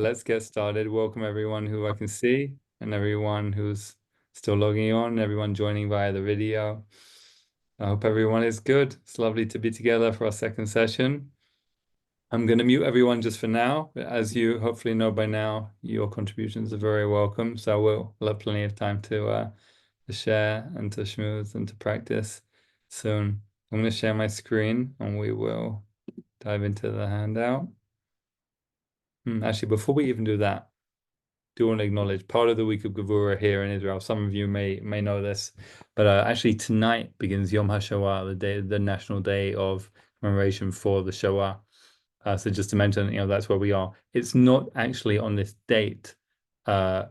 Let's get started. Welcome everyone who I can see and everyone who's still logging on, everyone joining via the video. I hope everyone is good. It's lovely to be together for our second session. I'm going to mute everyone just for now. As you hopefully know by now, your contributions are very welcome. So we'll have plenty of time to share and to schmooze and to practice soon. I'm going to share my screen and we will dive into the handout. Actually, before we even do that, do want to acknowledge part of the week of Gevurah here in Israel. Some of you may know this, but actually tonight begins Yom HaShoah, the national day of commemoration for the Shoah. So just to mention, that's where we are. It's not actually on this date. It's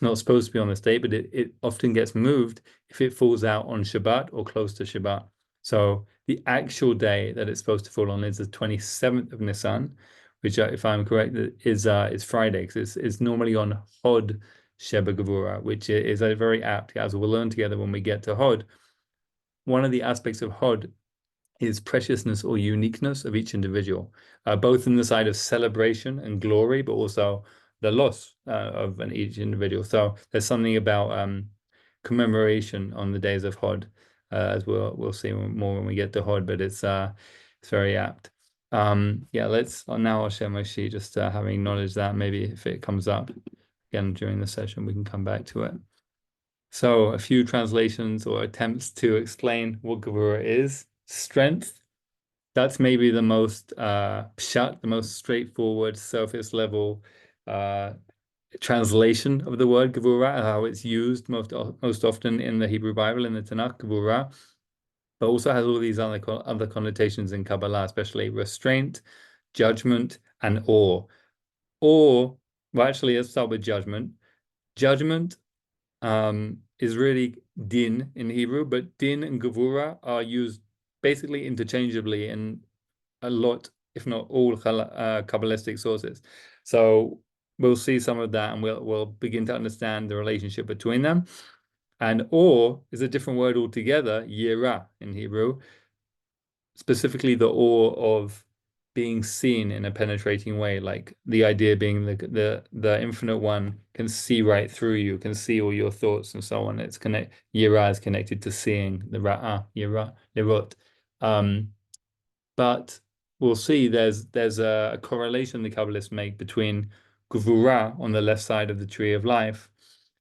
not supposed to be on this date, but it often gets moved if it falls out on Shabbat or close to Shabbat. So the actual day that it's supposed to fall on is the 27th of Nisan, which, if I'm correct, is Friday, because it's normally on Hod Sheba Gevurah, which is a very apt, as we'll learn together when we get to Hod. One of the aspects of Hod is preciousness or uniqueness of each individual, both in the side of celebration and glory, but also the loss of each individual. So there's something about commemoration on the days of Hod, as we'll see more when we get to Hod, but it's very apt. Yeah, now I'll share my sheet, just having acknowledged that. Maybe if it comes up again during the session, we can come back to it. So a few translations or attempts to explain what Gevurah is. Strength, that's maybe the most pshat, the most straightforward, surface level translation of the word Gevurah, how it's used most often in the Hebrew Bible, in the Tanakh, Gevurah, but also has all these other connotations in Kabbalah, especially restraint, judgment, and awe. Well, actually, let's start with judgment. Judgment is really din in Hebrew, but din and Gevurah are used basically interchangeably in a lot, if not all, Kabbalistic sources. So we'll see some of that, and we'll begin to understand the relationship between them. And awe is a different word altogether, yirah in Hebrew, specifically the awe of being seen in a penetrating way, like the idea being the infinite one can see right through you, can see all your thoughts and so on. Yirah is connected to seeing, the ra'ah, yirah, lirot. But we'll see there's a correlation the Kabbalists make between Gevurah on the left side of the tree of life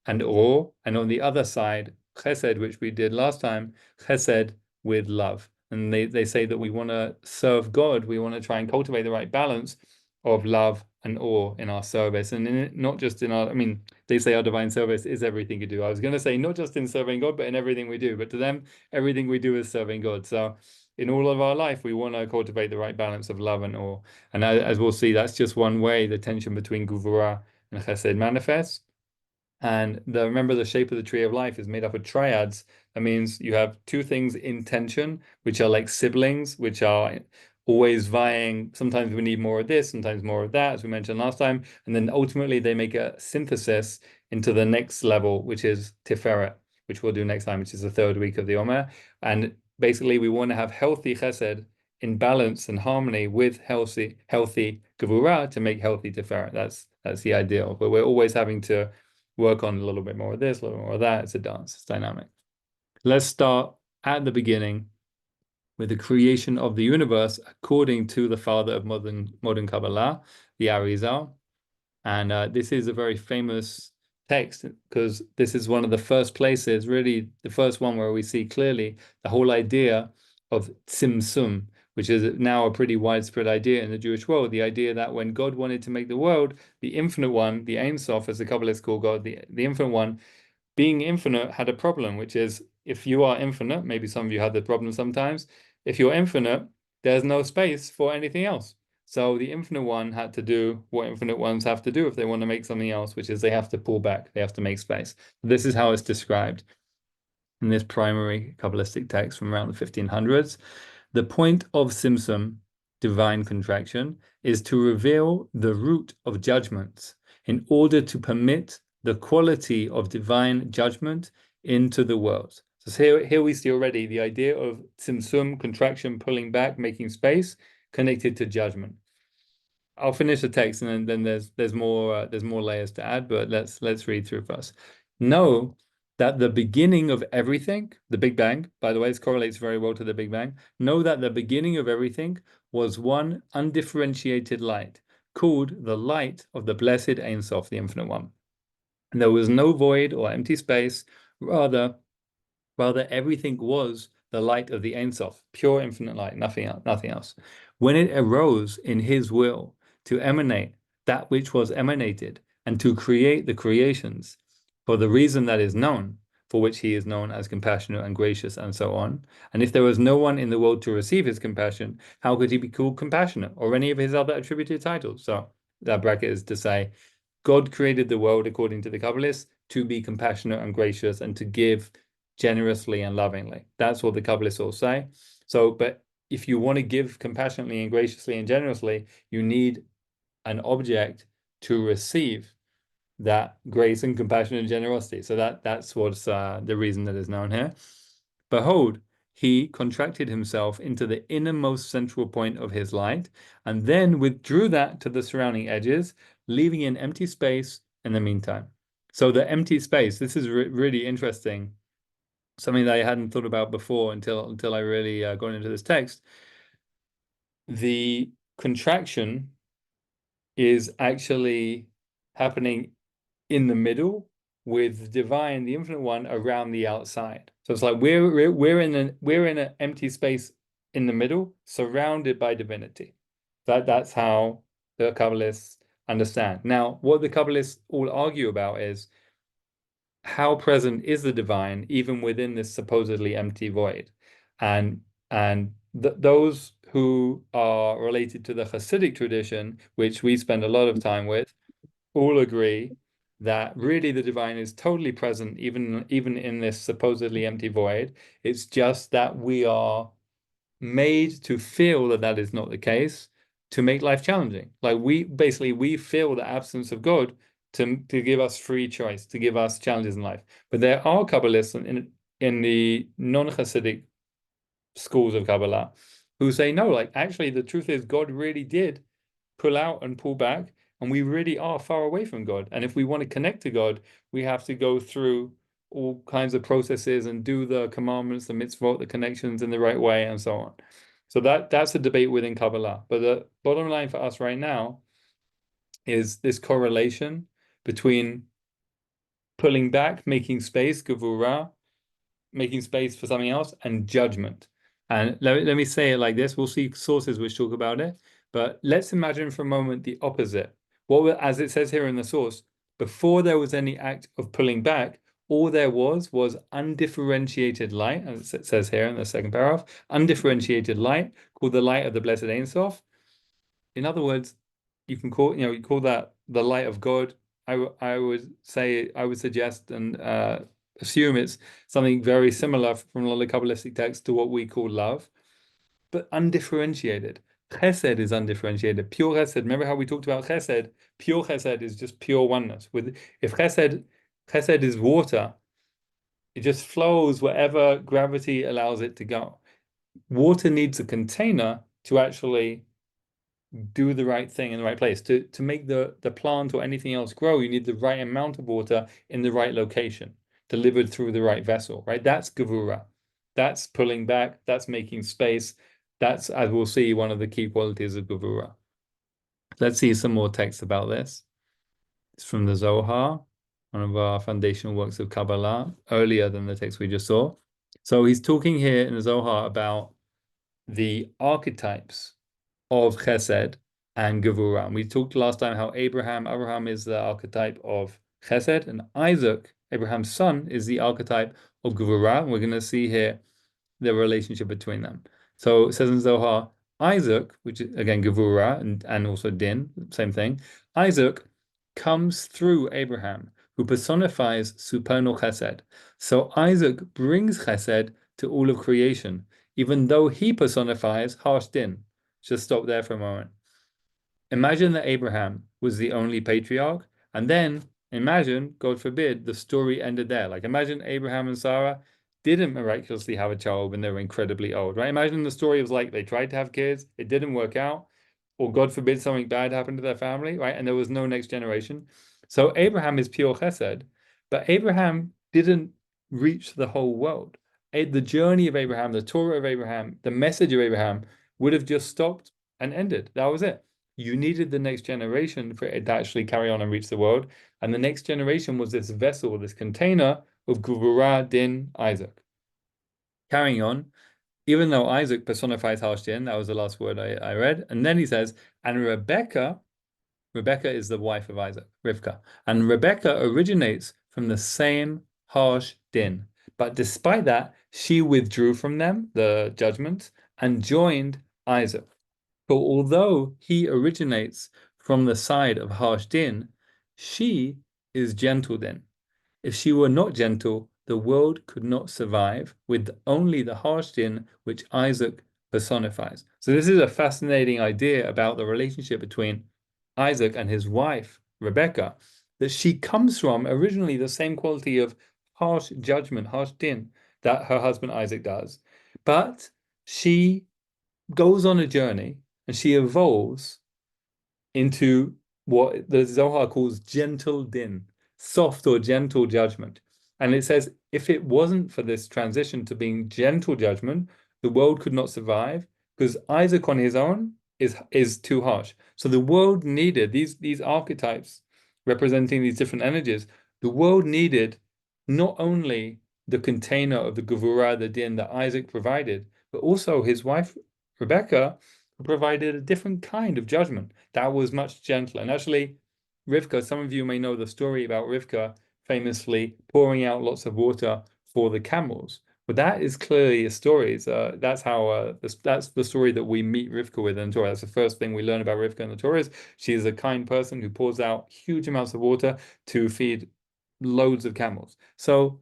and awe, and on the other side, chesed, which we did last time, chesed with love. And they say that we want to serve God, we want to try and cultivate the right balance of love and awe in our service. And not just in they say our divine service is everything you do. I was going to say not just in serving God, but in everything we do. But to them, everything we do is serving God. So in all of our life, we want to cultivate the right balance of love and awe. And as we'll see, that's just one way the tension between Gevurah and Chesed manifests. And remember, the shape of the tree of life is made up of triads. That means you have two things in tension, which are like siblings, which are always vying. Sometimes we need more of this, sometimes more of that, as we mentioned last time. And then ultimately they make a synthesis into the next level, which is Tiferet, which we'll do next time, which is the third week of the Omer. And basically we want to have healthy chesed in balance and harmony with healthy Gevurah to make healthy Tiferet. That's the ideal. But we're always having to work on a little bit more of this, a little more of that. It's a dance, it's dynamic. Let's start at the beginning with the creation of the universe according to the father of modern Kabbalah, the Arizal. And this is a very famous text because this is one of the first places, really the first one where we see clearly the whole idea of tzimtzum, which is now a pretty widespread idea in the Jewish world. The idea that when God wanted to make the world, the infinite one, the Ein Sof, as the Kabbalists call God, the infinite one, being infinite had a problem, which is if you are infinite, maybe some of you have the problem sometimes, if you're infinite, there's no space for anything else. So the infinite one had to do what infinite ones have to do if they want to make something else, which is they have to pull back, they have to make space. This is how it's described in this primary Kabbalistic text from around the 1500s. The point of Tzimtzum, divine contraction, is to reveal the root of judgments in order to permit the quality of divine judgment into the world. So here we see already the idea of Tzimtzum, contraction, pulling back, making space, connected to judgment. I'll finish the text and then there's more layers to add, but let's read through first. Know that the beginning of everything, the Big Bang, by the way, this correlates very well to the Big Bang. Know that the beginning of everything was one undifferentiated light, called the light of the blessed Ein Sof, the Infinite One. And there was no void or empty space, rather everything was the light of the Ein Sof, pure infinite light, nothing else. When it arose in his will to emanate that which was emanated and to create the creations for the reason that is known, for which he is known as compassionate and gracious and so on. And if there was no one in the world to receive his compassion, how could he be called compassionate or any of his other attributed titles? So that bracket is to say, God created the world according to the Kabbalists to be compassionate and gracious and to give generously and lovingly. That's what the Kabbalists all say. So, but if you want to give compassionately and graciously and generously, you need an object to receive that grace and compassion and generosity. So that's what's the reason that is known here. Behold, he contracted himself into the innermost central point of his light, and then withdrew that to the surrounding edges, leaving an empty space in the meantime. So the empty space, this is really interesting, something that I hadn't thought about before until I really got into this text. The contraction is actually happening in the middle with divine, the infinite one, around the outside. So it's like we're in an empty space in the middle, surrounded by divinity. That's how the Kabbalists understand. Now, what the Kabbalists all argue about is how present is the divine even within this supposedly empty void, and those who are related to the Hasidic tradition, which we spend a lot of time with, all agree that really the divine is totally present even in this supposedly empty void. It's just that we are made to feel that that is not the case to make life challenging. Like we feel the absence of God to give us free choice, to give us challenges in life. But there are Kabbalists in the non-Hasidic schools of Kabbalah who say no, like actually the truth is God really did pull out and pull back, and we really are far away from God. And if we want to connect to God, we have to go through all kinds of processes and do the commandments, the mitzvot, the connections in the right way, and so on. So that's a debate within Kabbalah. But the bottom line for us right now is this correlation between pulling back, making space, gevurah, making space for something else, and judgment. And let me say it like this. We'll see sources which talk about it, but let's imagine for a moment the opposite. As it says here in the source, before there was any act of pulling back, all there was undifferentiated light, as it says here in the second paragraph, undifferentiated light called the light of the blessed Ein Sof. In other words, you call that the light of God. I would suggest and assume it's something very similar from a lot of Kabbalistic texts to what we call love, but undifferentiated. Chesed is undifferentiated. Pure chesed. Remember how we talked about chesed? Pure chesed is just pure oneness. If chesed is water, it just flows wherever gravity allows it to go. Water needs a container to actually do the right thing in the right place. To make the plant or anything else grow, you need the right amount of water in the right location, delivered through the right vessel, right? That's gevura. That's pulling back, that's making space. That's, as we'll see, one of the key qualities of gevura. Let's see some more text about this. It's from the Zohar, one of our foundational works of Kabbalah, earlier than the text we just saw. So he's talking here in the Zohar about the archetypes of Chesed and Gevurah. We talked last time how Abraham is the archetype of Chesed, and Isaac, Abraham's son, is the archetype of Gevurah. And we're going to see here the relationship between them. So it says in Zohar, Isaac, which is again Gevurah and also Din, same thing. Isaac comes through Abraham, who personifies supernal Chesed. So Isaac brings Chesed to all of creation, even though he personifies harsh Din. Just stop there for a moment. Imagine that Abraham was the only patriarch, and then imagine, God forbid, the story ended there. Like imagine Abraham and Sarah didn't miraculously have a child when they were incredibly old, right? Imagine the story was like they tried to have kids, it didn't work out. or God forbid something bad happened to their family, right? And there was no next generation. So Abraham is pure chesed, but Abraham didn't reach the whole world. The journey of Abraham, the Torah of Abraham, the message of Abraham would have just stopped and ended. That was it. You needed the next generation for it to actually carry on and reach the world. And the next generation was this vessel, this container of Gevurah Din Isaac. Carrying on, even though Isaac personifies harsh din, that was the last word I read. And then he says, and Rebecca is the wife of Isaac, Rivka. And Rebecca originates from the same harsh din. But despite that, she withdrew from them, the judgment, and joined Isaac. So although he originates from the side of harsh din, she is gentle din. If she were not gentle, the world could not survive with only the harsh din which Isaac personifies. So this is a fascinating idea about the relationship between Isaac and his wife, Rebecca, that she comes from originally the same quality of harsh judgment, harsh din, that her husband Isaac does. But she goes on a journey and she evolves into what the Zohar calls gentle din, soft or gentle judgment. And it says if it wasn't for this transition to being gentle judgment, the world could not survive because Isaac on his own is too harsh. So the world needed these archetypes representing these different energies. The world needed not only the container of the Gevurah, the din that Isaac provided, but also his wife Rebecca provided a different kind of judgment that was much gentler. And actually, Rivka, some of you may know the story about Rivka famously pouring out lots of water for the camels. But that is clearly a story. That's how that's the story that we meet Rivka with in the Torah. That's the first thing we learn about Rivka in the Torah is she is a kind person who pours out huge amounts of water to feed loads of camels. So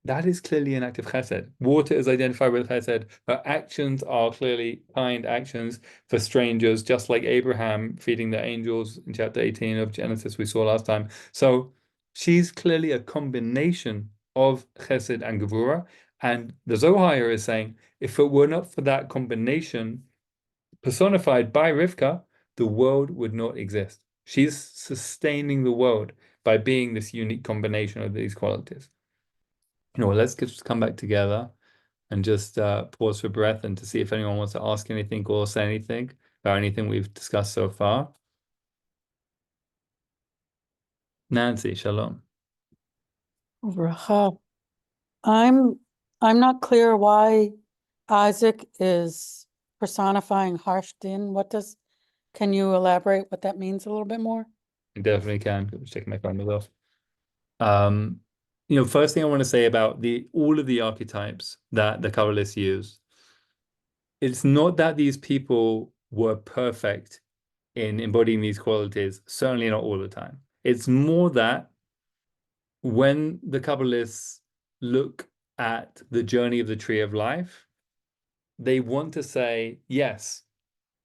that is clearly an act of chesed. Water is identified with chesed. Her actions are clearly kind actions for strangers, just like Abraham feeding the angels in chapter 18 of Genesis we saw last time. So she's clearly a combination of chesed and gevurah. And the Zohar is saying, if it were not for that combination personified by Rivka, the world would not exist. She's sustaining the world by being this unique combination of these qualities. Let's just come back together and just pause for breath and to see if anyone wants to ask anything or say anything about anything we've discussed so far. Nancy, shalom. Racha. I'm not clear why Isaac is personifying harsh din. Can you elaborate what that means a little bit more? I definitely can. Just checking my phone off. First thing I want to say about all of the archetypes that the Kabbalists use, it's not that these people were perfect in embodying these qualities, certainly not all the time. It's more that when the Kabbalists look at the journey of the tree of life, they want to say, yes,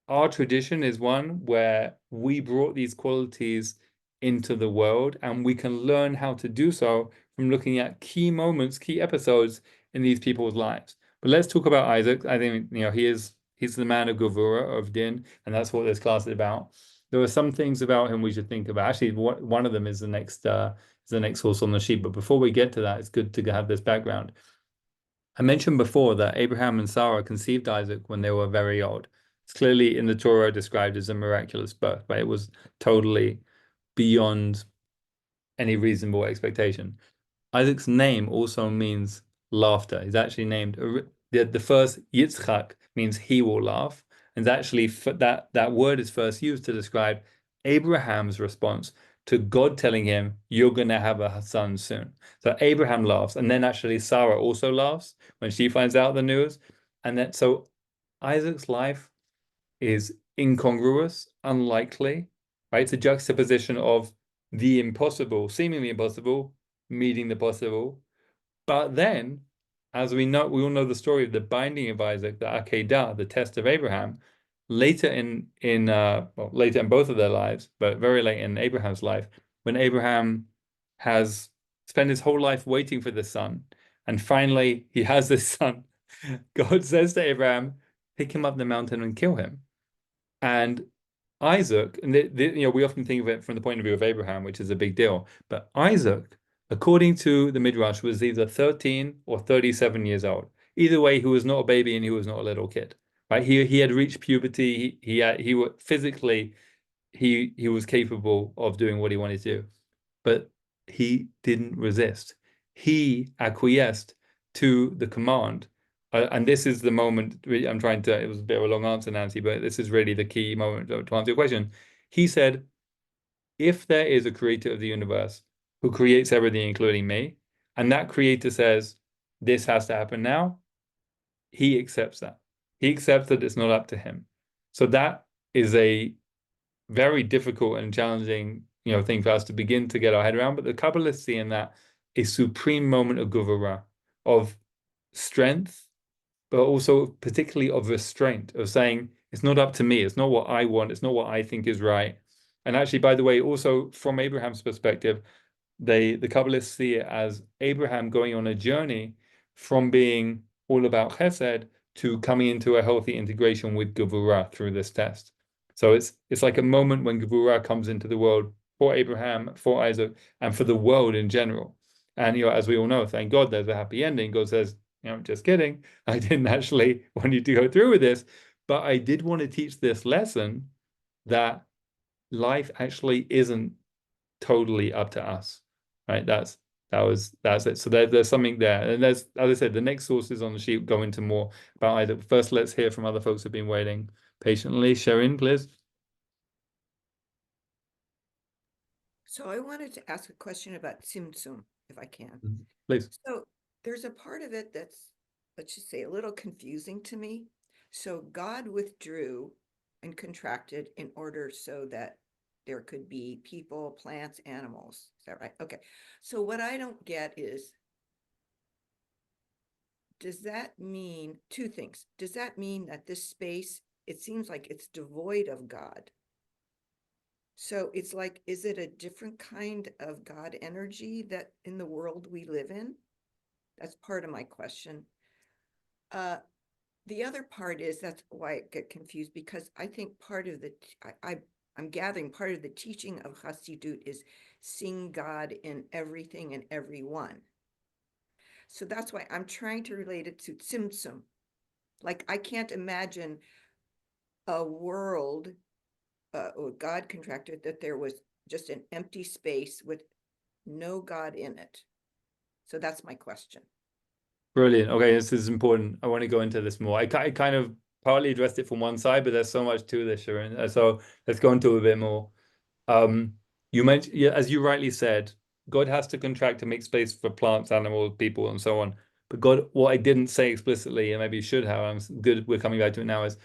our tradition is one where we brought these qualities into the world and we can learn how to do so from looking at key moments, key episodes in these people's lives. But let's talk about Isaac. I think he's the man of Gevurah, of Din, and that's what this class is about. There are some things about him we should think about. Actually, one of them is the next source on the sheet. But before we get to that, it's good to have this background. I mentioned before that Abraham and Sarah conceived Isaac when they were very old. It's clearly in the Torah described as a miraculous birth, but it was totally beyond any reasonable expectation. Isaac's name also means laughter. He's actually named the first Yitzchak means he will laugh, and actually that word is first used to describe Abraham's response to God telling him, "You're going to have a son soon." So Abraham laughs, and then actually Sarah also laughs when she finds out the news, and then so Isaac's life is incongruous, unlikely, right? It's a juxtaposition of the impossible, seemingly impossible, meeting the possible. But then, as we all know the story of the binding of Isaac, the Akedah, the test of Abraham. Later later in both of their lives, but very late in Abraham's life, when Abraham has spent his whole life waiting for the son, and finally he has this son, God says to Abraham, "Pick him up the mountain and kill him." And Isaac, and we often think of it from the point of view of Abraham, which is a big deal. But Isaac, according to the Midrash, was either 13 or 37 years old. Either way, he was not a baby and he was not a little kid, right? He had reached puberty. He was physically he was capable of doing what he wanted to do, but he didn't resist. He acquiesced to the command. And this is the moment I'm trying to, it was a bit of a long answer, Nancy, but this is really the key moment to answer your question. He said, if there is a creator of the universe who creates everything, including me, and that creator says, this has to happen now, he accepts that. He accepts that it's not up to him. So that is a very difficult and challenging, thing for us to begin to get our head around. But the Kabbalists see in that a supreme moment of gevurah, of strength, but also particularly of restraint, of saying, it's not up to me, it's not what I want, it's not what I think is right. And actually, by the way, also from Abraham's perspective, the Kabbalists see it as Abraham going on a journey from being all about chesed to coming into a healthy integration with gevurah through this test. So it's like a moment when gevurah comes into the world for Abraham, for Isaac, and for the world in general. And as we all know, thank God there's a happy ending. God says, just kidding. I didn't actually want you to go through with this, but I did want to teach this lesson that life actually isn't totally up to us, right? That's it. So there's something there, and there's, as I said, the next sources on the sheet go into more about Isaac. First, let's hear from other folks who've been waiting patiently. Sharon, please. So I wanted to ask a question about Tzimtzum, if I can. Please. So there's a part of it that's, let's just say, a little confusing to me. So God withdrew and contracted in order so that there could be people, plants, animals. Is that right? Okay. So what I don't get is, does that mean two things? Does that mean that this space, it seems like it's devoid of God? So it's like, is it a different kind of God energy that in the world we live in? That's part of my question. The other part is, that's why I get confused, because I think part of the, I'm gathering part of the teaching of Hasidut is seeing God in everything and everyone. So that's why I'm trying to relate it to Tzimtzum. Like, I can't imagine a world or God contracted that there was just an empty space with no God in it. So that's my question. Brilliant. Okay, this is important. I want to go into this more. I kind of partly addressed it from one side, but there's so much to this, Sharon. So let's go into a bit more. You mentioned, yeah, as you rightly said, God has to contract to make space for plants, animals, people, and so on. But God, what I didn't say explicitly, and maybe you should have, I'm good, we're coming back to it now, is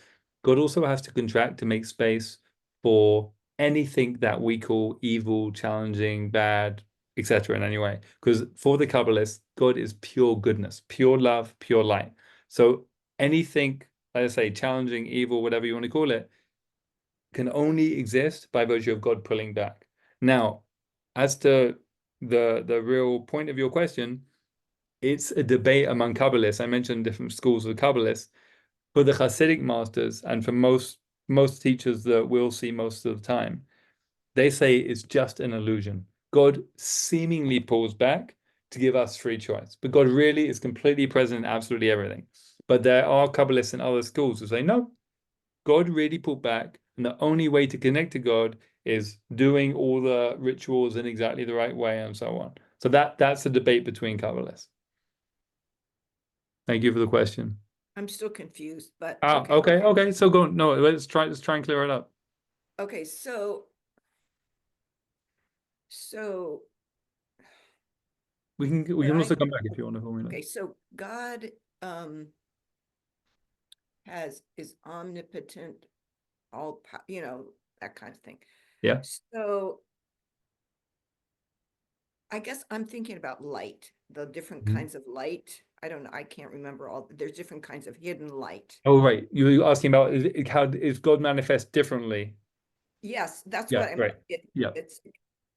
God also has to contract to make space for anything that we call evil, challenging, bad, etc. in any way. Because for the Kabbalists, God is pure goodness, pure love, pure light. So anything, like I say, challenging, evil, whatever you want to call it, can only exist by virtue of God pulling back. Now, as to the real point of your question, it's a debate among Kabbalists. I mentioned different schools of Kabbalists. For the Hasidic masters and for most teachers that we'll see most of the time, they say it's just an illusion. God seemingly pulls back to give us free choice, but God really is completely present in absolutely everything. But there are Kabbalists in other schools who say, no, God really pulled back, and the only way to connect to God is doing all the rituals in exactly the right way and so on. So that's a debate between Kabbalists. Thank you for the question. I'm still confused, but okay. So go. No, let's try and clear it up. Okay, so We can also come back if you want to. okay, so God is omnipotent, all that kind of thing. Yeah. So I guess I'm thinking about light, the different kinds of light. I don't know, I can't remember all. There's different kinds of hidden light. Oh, right. You were asking about how is God manifest differently? Yes, that's Yeah, what I'm. right. Yeah. It's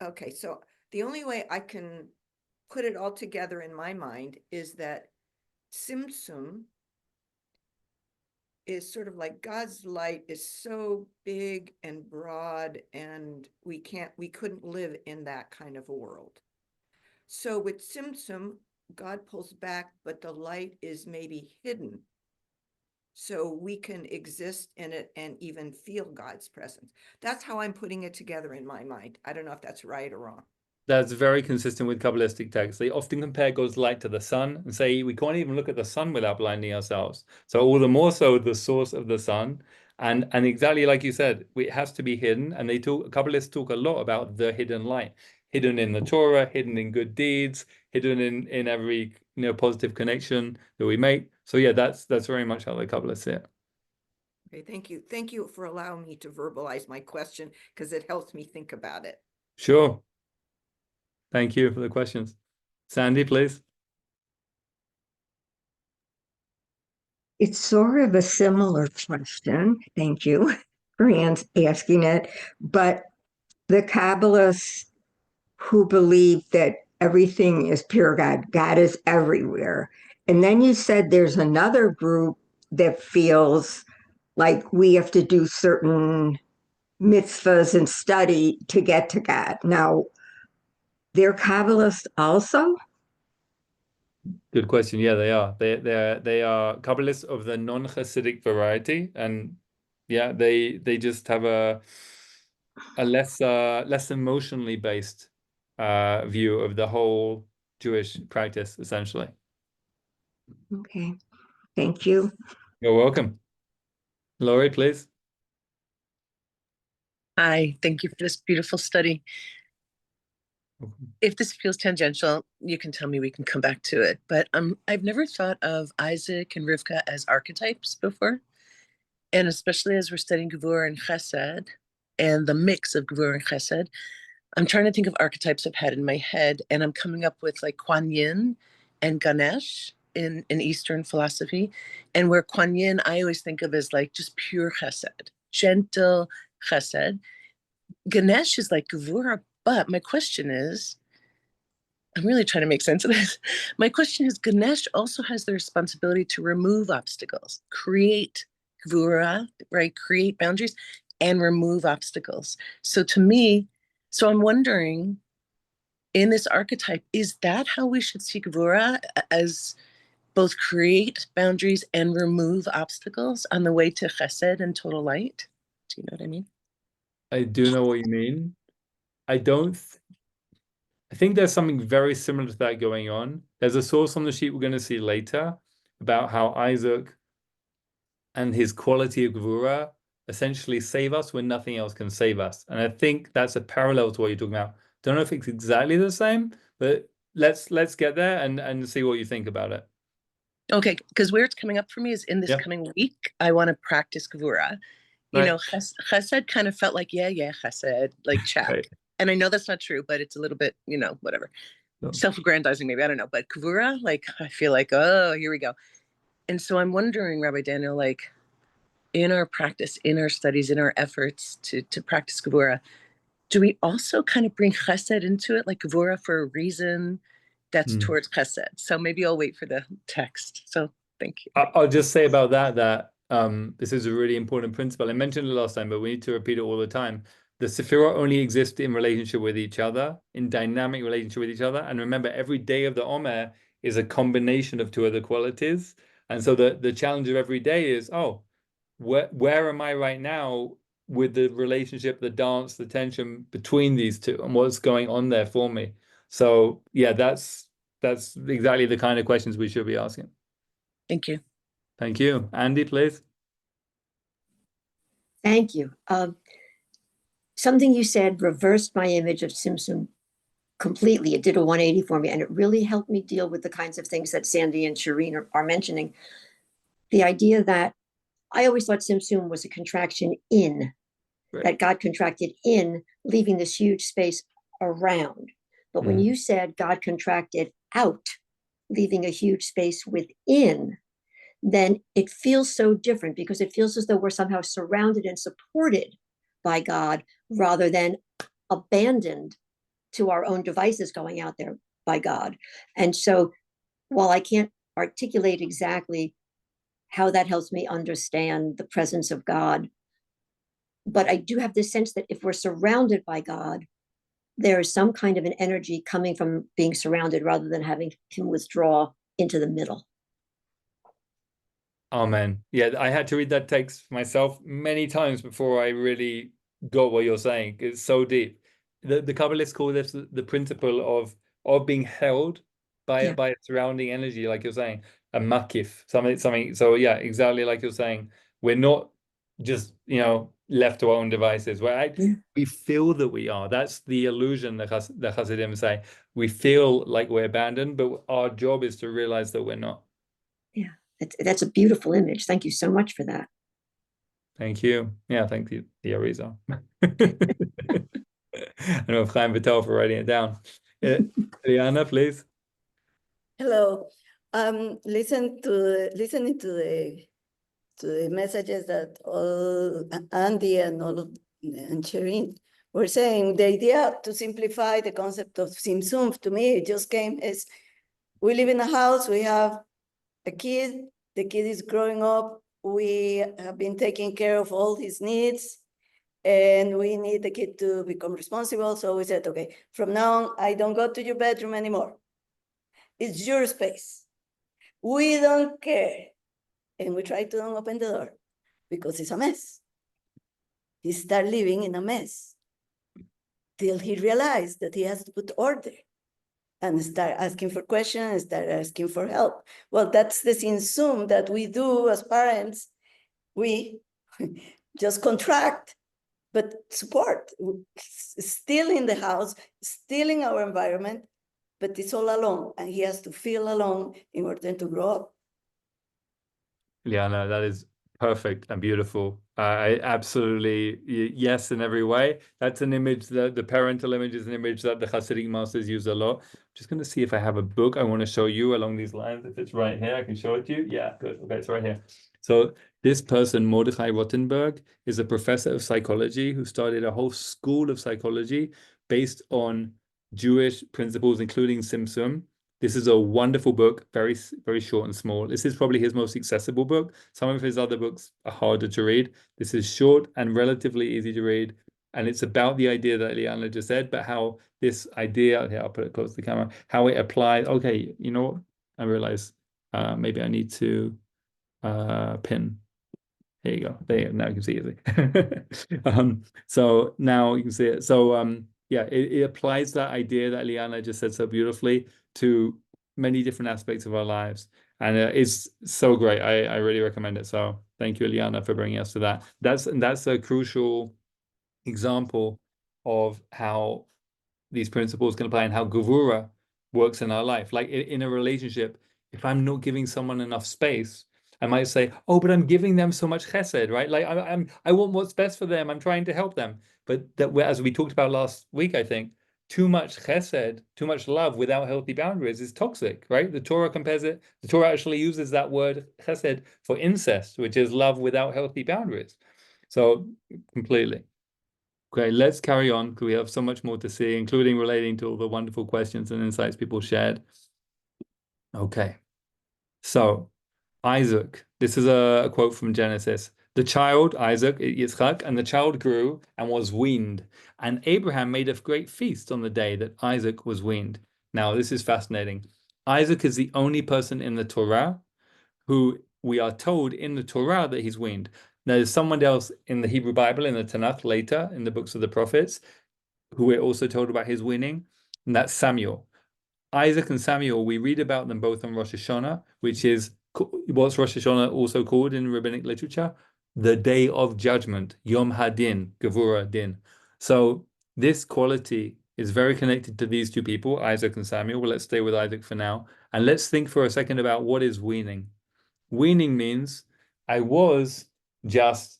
okay. So the only way I can put it all together in my mind is that Tzimtzum is sort of like God's light is so big and broad, and we couldn't live in that kind of a world. So with Tzimtzum, God pulls back, but the light is maybe hidden. So we can exist in it and even feel God's presence. That's how I'm putting it together in my mind. I don't know if that's right or wrong. That's very consistent with Kabbalistic texts. They often compare God's light to the sun and say we can't even look at the sun without blinding ourselves. So all the more so the source of the sun. And exactly like you said, it has to be hidden. And Kabbalists talk a lot about the hidden light, hidden in the Torah, hidden in good deeds, hidden in every positive connection that we make. So yeah, that's very much how the Kabbalists see it. Okay, thank you. Thank you for allowing me to verbalize my question, because it helps me think about it. Sure. Thank you for the questions. Sandy, please. It's sort of a similar question. Thank you for asking it. But the Kabbalists who believe that everything is pure God, God is everywhere. And then you said there's another group that feels like we have to do certain mitzvahs and study to get to God. Now, they're Kabbalists also? Good question. Yeah, they are. They are Kabbalists of the non-Hasidic variety, and yeah, they just have a less emotionally based view of the whole Jewish practice, essentially. Okay, thank you. You're welcome. Laurie, please. Hi, thank you for this beautiful study. If this feels tangential, you can tell me, we can come back to it. But I've never thought of Isaac and Rivka as archetypes before. And especially as we're studying Gevurah and Chesed and the mix of Gevurah and Chesed, I'm trying to think of archetypes I've had in my head, and I'm coming up with like Kuan Yin and Ganesh in Eastern philosophy. And where Kuan Yin I always think of as like just pure Chesed, gentle Chesed. Ganesh is like Gevurah, but my question is, I'm really trying to make sense of this. My question is, Ganesh also has the responsibility to remove obstacles, create Gevurah, right? Create boundaries and remove obstacles. So to me, I'm wondering, in this archetype, is that how we should see Gevurah, as both create boundaries and remove obstacles on the way to Chesed and total light? Do you know what I mean? I do know what you mean. I think there's something very similar to that going on. There's a source on the sheet we're going to see later about how Isaac and his quality of Gevurah essentially save us when nothing else can save us. And I think that's a parallel to what you're talking about. Don't know if it's exactly the same, but let's get there and see what you think about it. Okay, because where it's coming up for me is in this coming week, I want to practice Gevurah. You know, Chesed kind of felt like, yeah, Chesed, like chat. Right. And I know that's not true, but it's a little bit, whatever. No. Self-aggrandizing, maybe, I don't know. But Gevurah, like, I feel like, oh, here we go. And so I'm wondering, Rabbi Daniel, like, in our practice, in our studies, in our efforts to practice Gevurah, do we also kind of bring Chesed into it, like Gevurah for a reason that's towards Chesed? So maybe I'll wait for the text. So thank you. I'll just say about that this is a really important principle. I mentioned it last time, but we need to repeat it all the time. The Sefirot only exist in relationship with each other, in dynamic relationship with each other. And remember, every day of the Omer is a combination of two other qualities. And so the challenge of every day is, where am I right now with the relationship, the dance, the tension between these two, and what's going on there for me? So yeah, that's exactly the kind of questions we should be asking. Thank you. Thank you. Andy, please. Thank you. Something you said reversed my image of Tzimtzum completely. It did a 180 for me, and it really helped me deal with the kinds of things that Sandy and Shireen are mentioning. The idea that I always thought Tzimtzum was a contraction in, right, that God contracted in, leaving this huge space around. But when you said God contracted out, leaving a huge space within, then it feels so different, because it feels as though we're somehow surrounded and supported by God rather than abandoned to our own devices going out there by God. And so while I can't articulate exactly how that helps me understand the presence of God. But I do have this sense that if we're surrounded by God, there is some kind of an energy coming from being surrounded rather than having him withdraw into the middle. Amen. Yeah, I had to read that text myself many times before I really got what you're saying. It's so deep. The Kabbalists call this the principle of being held by Yeah. by a surrounding energy, like you're saying, a makif, something. So yeah, exactly like you're saying. We're not just, left to our own devices. We feel that we are. That's the illusion that the Hasidim say. We feel like we're abandoned, but our job is to realize that we're not. Yeah, that's a beautiful image. Thank you so much for that. Thank you. Yeah, thank you, the Ariza. I know Chaim Vital for writing it down. Liana, please. Hello. Listening to the messages that all Andy and Shireen were saying, the idea to simplify the concept of Simsum, to me, it just came as we live in a house, we have a kid, the kid is growing up, we have been taking care of all his needs, and we need the kid to become responsible. So we said, okay, from now on, I don't go to your bedroom anymore. It's your space. We don't care. And we try to don't open the door because it's a mess. He started living in a mess till he realized that he has to put order and start asking for questions, start asking for help. Well, that's the Simsum that we do as parents. We just contract, but support. Still in the house, still in our environment, but it's all alone, and he has to feel alone in order to grow up. Liana, that is perfect and beautiful. I absolutely, yes, in every way. That's an image that the parental image is an image that the Hasidic masters use a lot. I'm just going to see if I have a book I want to show you along these lines. If it's right here, I can show it to you. Yeah, good. Okay, it's right here. So this person, Mordechai Rothenberg, is a professor of psychology who started a whole school of psychology based on Jewish principles, including Simsum. This is a wonderful book, very, very short and small. This is probably his most accessible book. Some of his other books are harder to read. This is short and relatively easy to read. And it's about the idea that Liana just said, but how this idea, here, I'll put it close to the camera, how it applies. Okay, you know what? I realize maybe I need to pin. Here you go. There, now you can see it. So now you can see it. So yeah, it applies that idea that Liana just said so beautifully to many different aspects of our lives. And it's so great. I really recommend it. So thank you, Liana, for bringing us to that. That's a crucial example of how these principles can apply and how Gevura works in our life. Like in a relationship, if I'm not giving someone enough space, I might say, oh, but I'm giving them so much chesed, right? Like I want what's best for them. I'm trying to help them. But that, as we talked about last week, I think, too much chesed, too much love without healthy boundaries is toxic, right? The Torah compares it. The Torah actually uses that word chesed for incest, which is love without healthy boundaries. So completely. Okay, let's carry on because we have so much more to see, including relating to all the wonderful questions and insights people shared. Okay, so Isaac, this is a quote from Genesis. The child, Isaac, Yitzchak, and the child grew and was weaned. And Abraham made a great feast on the day that Isaac was weaned. Now, this is fascinating. Isaac is the only person in the Torah who we are told in the Torah that he's weaned. Now, there's someone else in the Hebrew Bible, in the Tanakh, later in the books of the prophets, who we're also told about his weaning, and that's Samuel. Isaac and Samuel, we read about them both on Rosh Hashanah, which is what's Rosh Hashanah also called in rabbinic literature? The Day of Judgment, Yom Hadin, Gevura Din. So this quality is very connected to these two people, Isaac and Samuel. Well, let's stay with Isaac for now. And let's think for a second about what is weaning. Weaning means I was just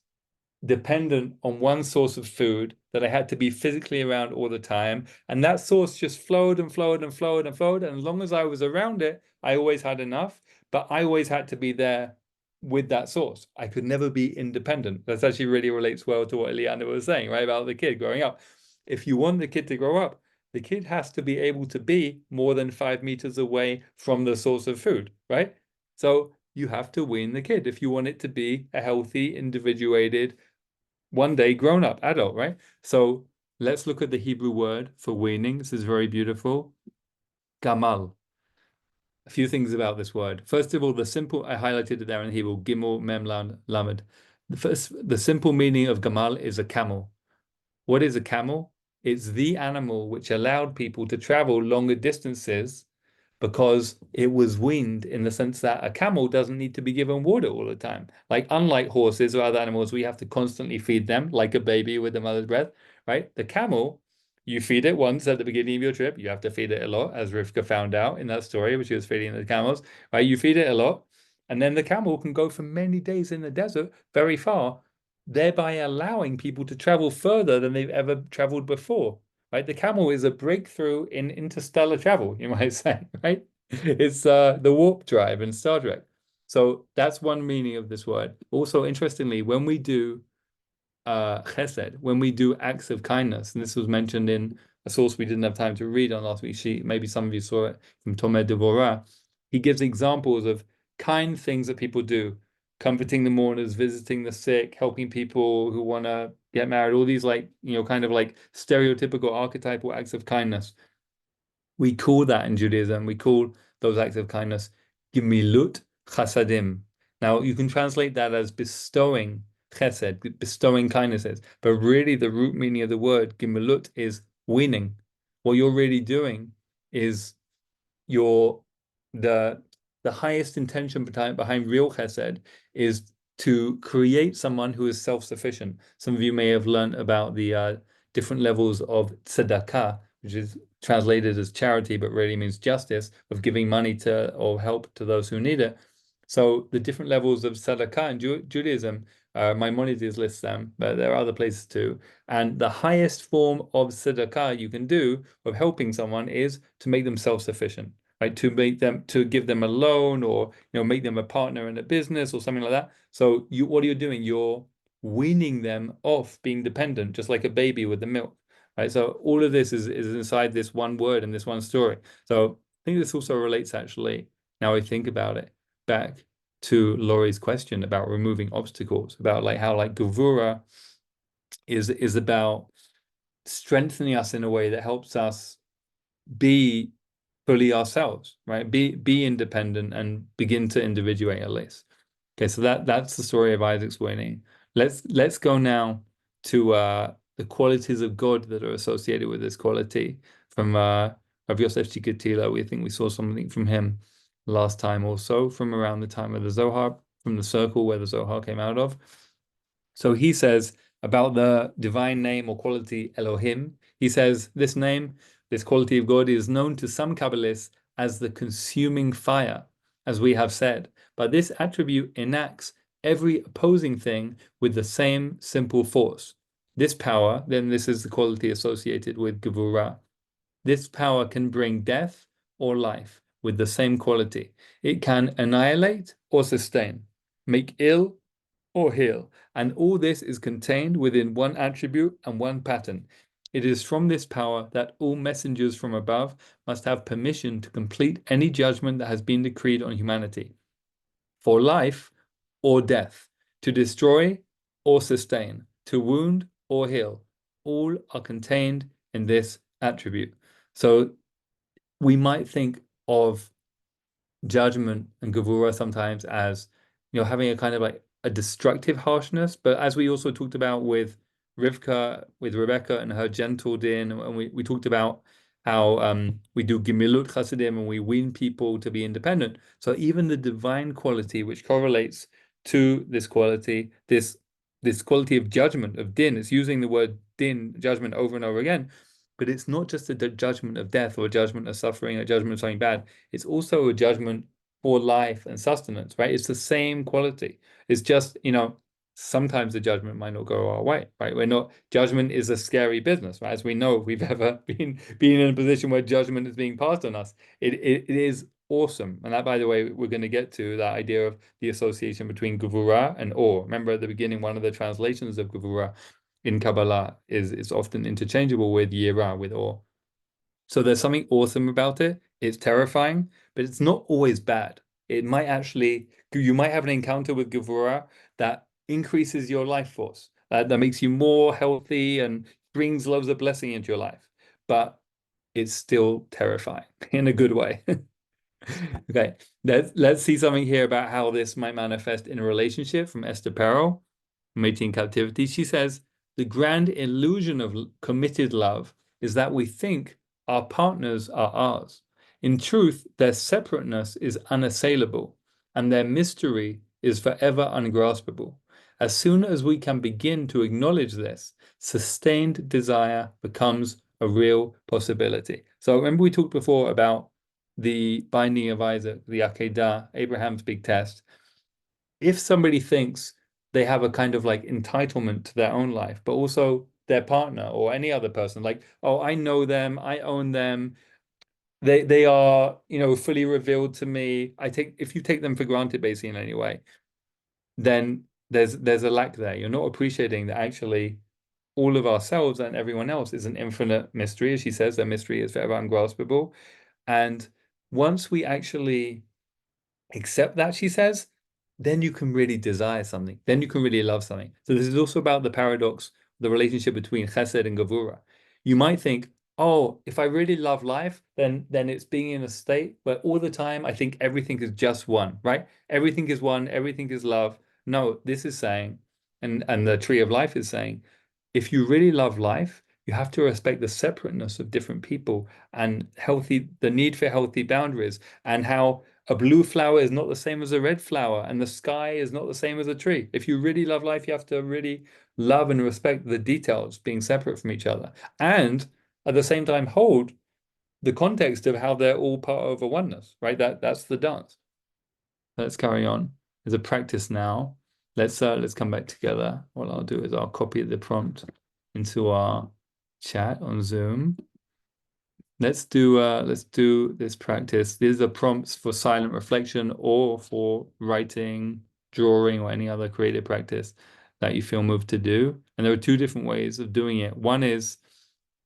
dependent on one source of food that I had to be physically around all the time. And that source just flowed and flowed and flowed and flowed. And as long as I was around it, I always had enough, but I always had to be there with that source. I could never be independent. That actually really relates well to what Eliana was saying, right? About the kid growing up. If you want the kid to grow up, the kid has to be able to be more than 5 meters away from the source of food, right? So you have to wean the kid if you want it to be a healthy, individuated, one day grown up adult, right? So let's look at the Hebrew word for weaning. This is very beautiful. Gamal. A few things about this word. First of all, I highlighted it there in Hebrew, Gimel Mem Lamed. The simple meaning of Gamal is a camel. What is a camel? It's the animal which allowed people to travel longer distances because it was weaned, in the sense that a camel doesn't need to be given water all the time. Like, unlike horses or other animals, we have to constantly feed them like a baby with the mother's breast, right? The camel, you feed it once at the beginning of your trip. You have to feed it a lot, as Rivka found out in that story, which she was feeding the camels, right? You feed it a lot, and then the camel can go for many days in the desert, very far, thereby allowing people to travel further than they've ever traveled before. Right, the camel is a breakthrough in interstellar travel, you might say, right? It's the warp drive in Star Trek. So that's one meaning of this word. Also, interestingly, when we do chesed, when we do acts of kindness, and this was mentioned in a source we didn't have time to read on last week's sheet, maybe some of you saw it from Tomer Devorah, he gives examples of kind things that people do, comforting the mourners, visiting the sick, helping people who want to get married, all these, like, kind of like stereotypical archetypal acts of kindness. We call that in Judaism, we call those acts of kindness gemilut chasadim. Now, you can translate that as bestowing chesed, bestowing kindnesses, but really the root meaning of the word gemilut is weaning. What you're really doing is the highest intention behind real chesed is to create someone who is self-sufficient. Some of you may have learned about the different levels of tzedakah, which is translated as charity, but really means justice, of giving money to or help to those who need it. So the different levels of tzedakah in Judaism, Maimonides lists them, but there are other places too. And the highest form of tzedakah you can do of helping someone is to make them self-sufficient. Right, to give them a loan, or make them a partner in a business or something like that. So what are you doing? You're weaning them off being dependent, just like a baby with the milk. Right. So all of this is inside this one word and this one story. So I think this also relates, actually, now I think about it, back to Laurie's question about removing obstacles, about like how like Gevura is about strengthening us in a way that helps us be fully ourselves, right? Be independent and begin to individuate at least. Okay, so that's the story of Isaac's weaning. Let's go now to the qualities of God that are associated with this quality from Rav Yosef Chikatila. We think we saw something from him last time, also from around the time of the Zohar, from the circle where the Zohar came out of. So he says about the divine name or quality Elohim, he says this name, this quality of God, is known to some Kabbalists as the consuming fire, as we have said. But this attribute enacts every opposing thing with the same simple force. This power, then this is the quality associated with Gevurah. This power can bring death or life with the same quality. It can annihilate or sustain, make ill or heal. And all this is contained within one attribute and one pattern. It is from this power that all messengers from above must have permission to complete any judgment that has been decreed on humanity, for life or death, to destroy or sustain, to wound or heal. All are contained in this attribute. So we might think of judgment and Gevurah sometimes as, having a kind of like a destructive harshness, but as we also talked about with Rebecca and her gentle din, and we talked about how we do gemilut chasidim and we wean people to be independent. So even the divine quality, which correlates to this quality, this quality of judgment, of din, it's using the word din, judgment, over and over again. But it's not just a judgment of death or a judgment of suffering, a judgment of something bad. It's also a judgment for life and sustenance, right? It's the same quality. It's just, sometimes the judgment might not go our way, right? Judgment is a scary business, right? As we know, if we've ever been in a position where judgment is being passed on us, it is awesome. And that, by the way, we're going to get to that idea of the association between Gevurah and Or. Remember at the beginning, one of the translations of Gevurah in Kabbalah is often interchangeable with Yirah, with Or. So there's something awesome about it. It's terrifying, but it's not always bad. it might actually, you might have an encounter with Gevurah that increases your life force, that makes you more healthy and brings loads of blessing into your life. But it's still terrifying in a good way. Okay, let's see something here about how this might manifest in a relationship from Esther Perel, Mating in Captivity. She says, the grand illusion of committed love is that we think our partners are ours. In truth, their separateness is unassailable, and their mystery is forever ungraspable. As soon as we can begin to acknowledge this, sustained desire becomes a real possibility. So remember we talked before about the binding of Isaac, the Akedah, Abraham's big test. If somebody thinks they have a kind of like entitlement to their own life, but also their partner or any other person, like, oh, I know them, I own them, they are, fully revealed to me. If you take them for granted basically in any way, then there's a lack there. You're not appreciating that actually all of ourselves and everyone else is an infinite mystery. As she says, that mystery is forever ungraspable. And once we actually accept that, she says, then you can really desire something. Then you can really love something. So this is also about the paradox, the relationship between chesed and gevura. You might think, oh, if I really love life, then it's being in a state where all the time I think everything is just one, right? Everything is one, everything is love. No, this is saying, and the tree of life is saying, if you really love life, you have to respect the separateness of different people and the need for healthy boundaries, and how a blue flower is not the same as a red flower, and the sky is not the same as a tree. If you really love life, you have to really love and respect the details being separate from each other. And at the same time, hold the context of how they're all part of a oneness, right? That's the dance. Let's carry on. There's a practice now. Let's come back together. What I'll do is I'll copy the prompt into our chat on Zoom. Let's do this practice. These are prompts for silent reflection or for writing, drawing, or any other creative practice that you feel moved to do. And there are two different ways of doing it. One is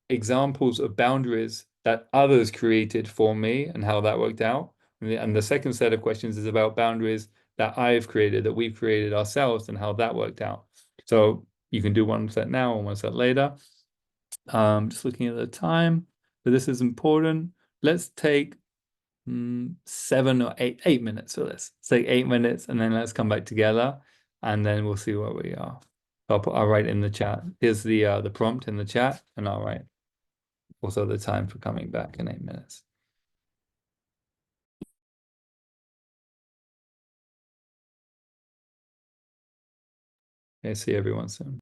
examples of boundaries that others created for me and how that worked out. And the second set of questions is about boundaries that I've created, that we've created ourselves, and how that worked out. So you can do one set now and one set later. Just looking at the time, but this is important. Let's take 7 or 8 minutes for this. Let's take 8 minutes, and then let's come back together, and then we'll see where we are. I'll write in the chat. Here's the prompt in the chat, and I'll write also the time for coming back in 8 minutes. Okay, see everyone soon.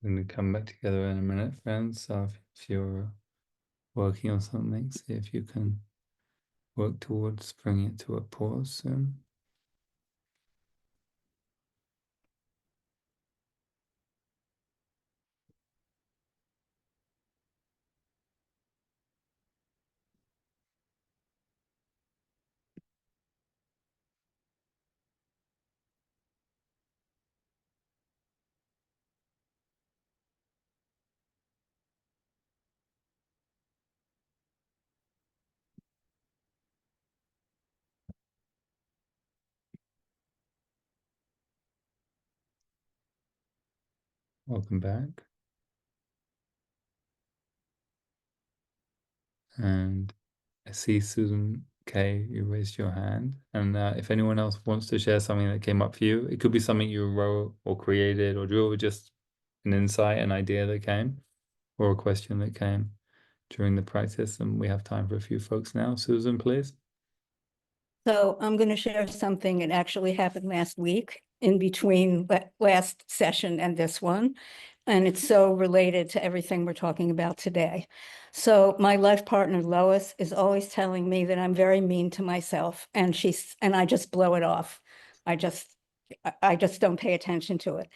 We're going to come back together in a minute, friends. So if you're working on something, see if you can work towards bringing it to a pause soon. Welcome back. And I see Susan K, you raised your hand. And if anyone else wants to share something that came up for you, it could be something you wrote or created or drew, or just an insight, an idea that came, or a question that came during the practice. And we have time for a few folks now. Susan, please. So I'm going to share something that actually happened last week in between last session and this one. And it's so related to everything we're talking about today. So my life partner, Lois, is always telling me that I'm very mean to myself, and I just blow it off. I just don't pay attention to it.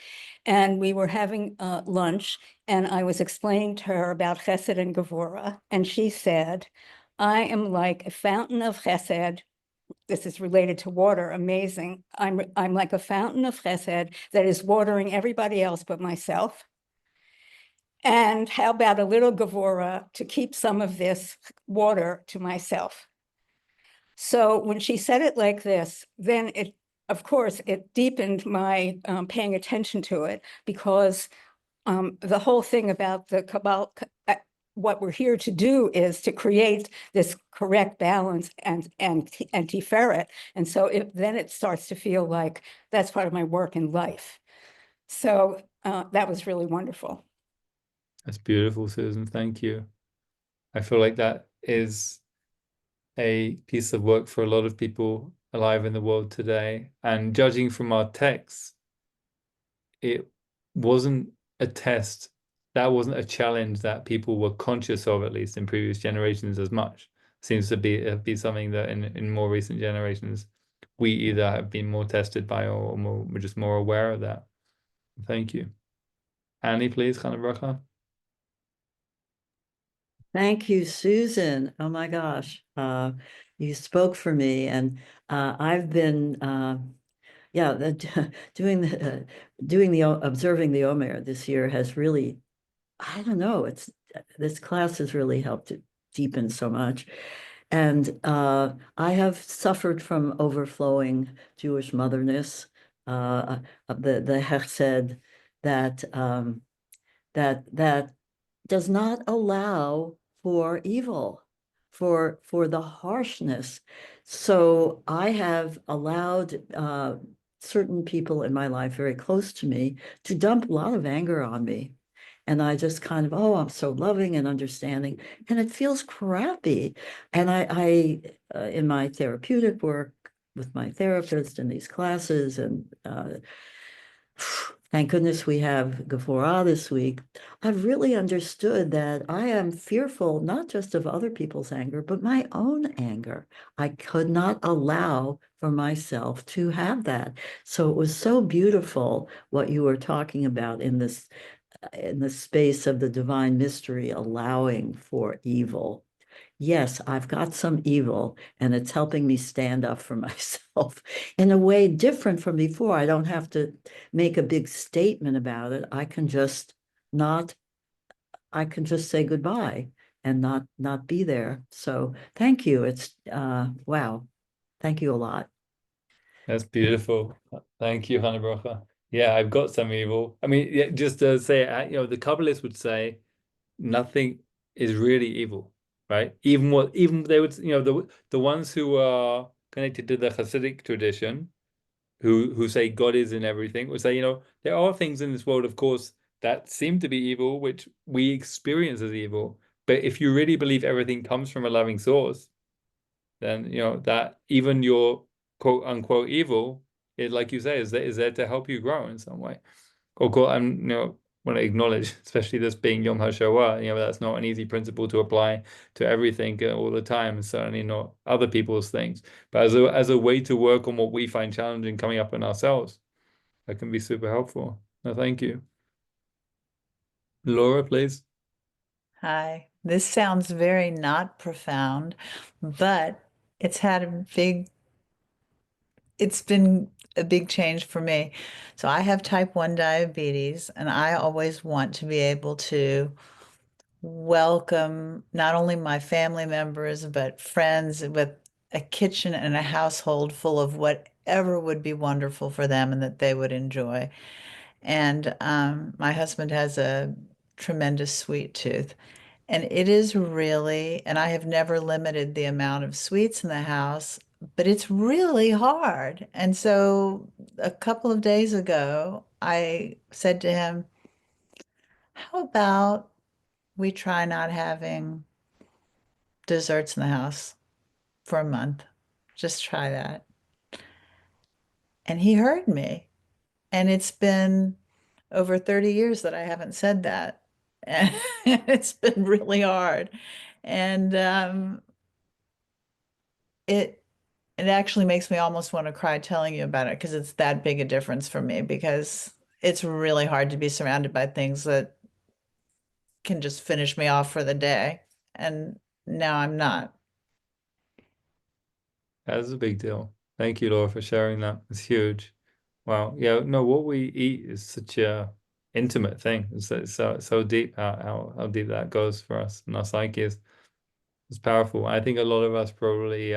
And we were having lunch, and I was explaining to her about Chesed and Gevurah, and she said, I am like a fountain of Chesed. This is related to water, amazing. I'm like a fountain of Chesed that is watering everybody else but myself. And how about a little Gevurah to keep some of this water to myself? So when she said it like this, then of course, it deepened my paying attention to it, because the whole thing about the Kabbalah, what we're here to do is to create this correct balance and Tiferet. And so then it starts to feel like that's part of my work in life. So that was really wonderful. That's beautiful, Susan. Thank you. I feel like that is a piece of work for a lot of people alive in the world today. And judging from our texts, it wasn't a test. That wasn't a challenge that people were conscious of, at least in previous generations, as much. Seems to be something that in more recent generations, we either have been more tested by or we're just more aware of that. Thank you. Annie, please, Chana Bracha. Thank you, Susan. Oh my gosh. You spoke for me, and I've been doing the observing the Omer this year has really, I don't know, this class has really helped to deepen so much. And I have suffered from overflowing Jewish motherness, the Hesed that that does not allow for evil, for the harshness. So I have allowed certain people in my life very close to me to dump a lot of anger on me. And I just kind of, oh, I'm so loving and understanding. And it feels crappy. And I in my therapeutic work with my therapist in these classes, and thank goodness we have Gevurah this week, I've really understood that I am fearful not just of other people's anger, but my own anger. I could not allow for myself to have that. So it was so beautiful what you were talking about in the space of the divine mystery, allowing for evil. Yes, I've got some evil, and it's helping me stand up for myself in a way different from before. I don't have to make a big statement about it. I can just say goodbye and not be there. So thank you. It's wow. Thank you a lot. That's beautiful. Thank you, Chana Bracha. Yeah, I've got some evil. I mean, yeah, just to say, the Kabbalists would say nothing is really evil, right? Even they would, the ones who are connected to the Hasidic tradition, who say God is in everything, would say, there are things in this world, of course, that seem to be evil, which we experience as evil. But if you really believe everything comes from a loving source, then that even your quote unquote evil, like you say, is there to help you grow in some way. Or want to acknowledge, especially this being Yom HaShoah, that's not an easy principle to apply to everything all the time, and certainly not other people's things. But as a way to work on what we find challenging coming up in ourselves, that can be super helpful. No, thank you. Laura, please. Hi. This sounds very not profound, but it's been a big change for me. So I have type 1 diabetes, and I always want to be able to welcome not only my family members, but friends with a kitchen and a household full of whatever would be wonderful for them and that they would enjoy. And my husband has a tremendous sweet tooth. And it is really, and I have never limited the amount of sweets in the house, but it's really hard. And so a couple of days ago, I said to him, how about we try not having desserts in the house for a month? Just try that. And he heard me. And it's been over 30 years that I haven't said that. And it's been really hard. And it actually makes me almost want to cry telling you about it, because it's that big a difference for me, because it's really hard to be surrounded by things that can just finish me off for the day. And now I'm not. That's a big deal. Thank you, Laura, for sharing that. It's huge. Wow. Yeah, no, what we eat is such a intimate thing. It's so deep how deep that goes for us and our psyches. It's powerful. I think a lot of us probably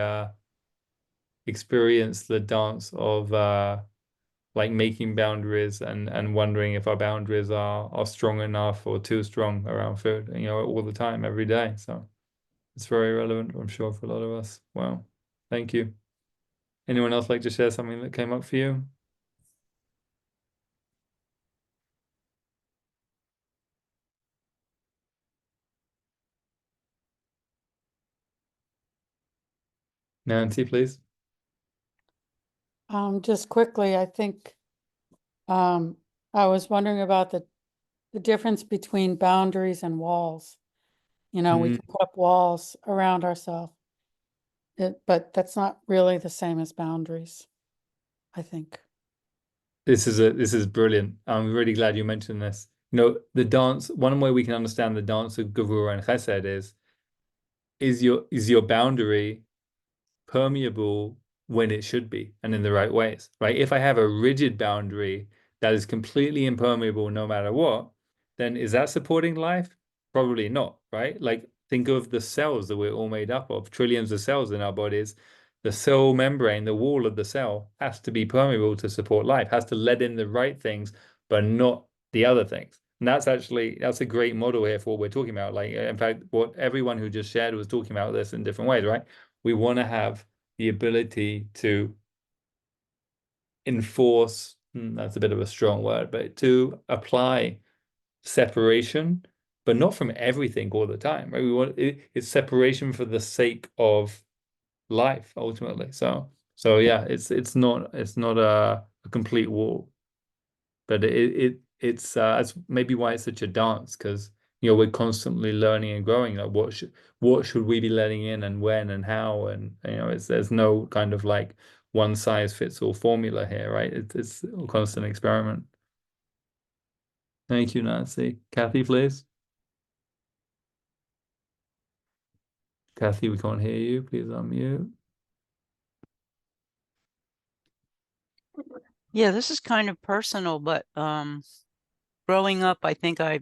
experience the dance of like making boundaries and wondering if our boundaries are strong enough or too strong around food, all the time, every day. So it's very relevant, I'm sure, for a lot of us. Wow. Thank you. Anyone else like to share something that came up for you? Nancy, please. Just quickly, I think I was wondering about the difference between boundaries and walls. We can put up walls around ourselves, but that's not really the same as boundaries, I think. This is brilliant. I'm really glad you mentioned this. The dance, one way we can understand the dance of Gevurah and Chesed is your boundary permeable when it should be and in the right ways, right? If I have a rigid boundary that is completely impermeable no matter what, then is that supporting life? Probably not, right? Like, think of the cells that we're all made up of, trillions of cells in our bodies. The cell membrane, the wall of the cell, has to be permeable to support life, has to let in the right things, but not the other things. And that's a great model here for what we're talking about. Like, in fact, what everyone who just shared was talking about this in different ways, right? We want to have the ability to enforce, that's a bit of a strong word, but to apply separation, but not from everything all the time, right? It's separation for the sake of life ultimately. So yeah, it's not a complete wall, but it's maybe why it's such a dance, because we're constantly learning and growing. Like, what should we be letting in, and when, and how, and there's no kind of like one size fits all formula here, right? It's a constant experiment. Thank you, Nancy. Kathy, please. Kathy, we can't hear you. Please unmute. Yeah, this is kind of personal, but growing up, I think I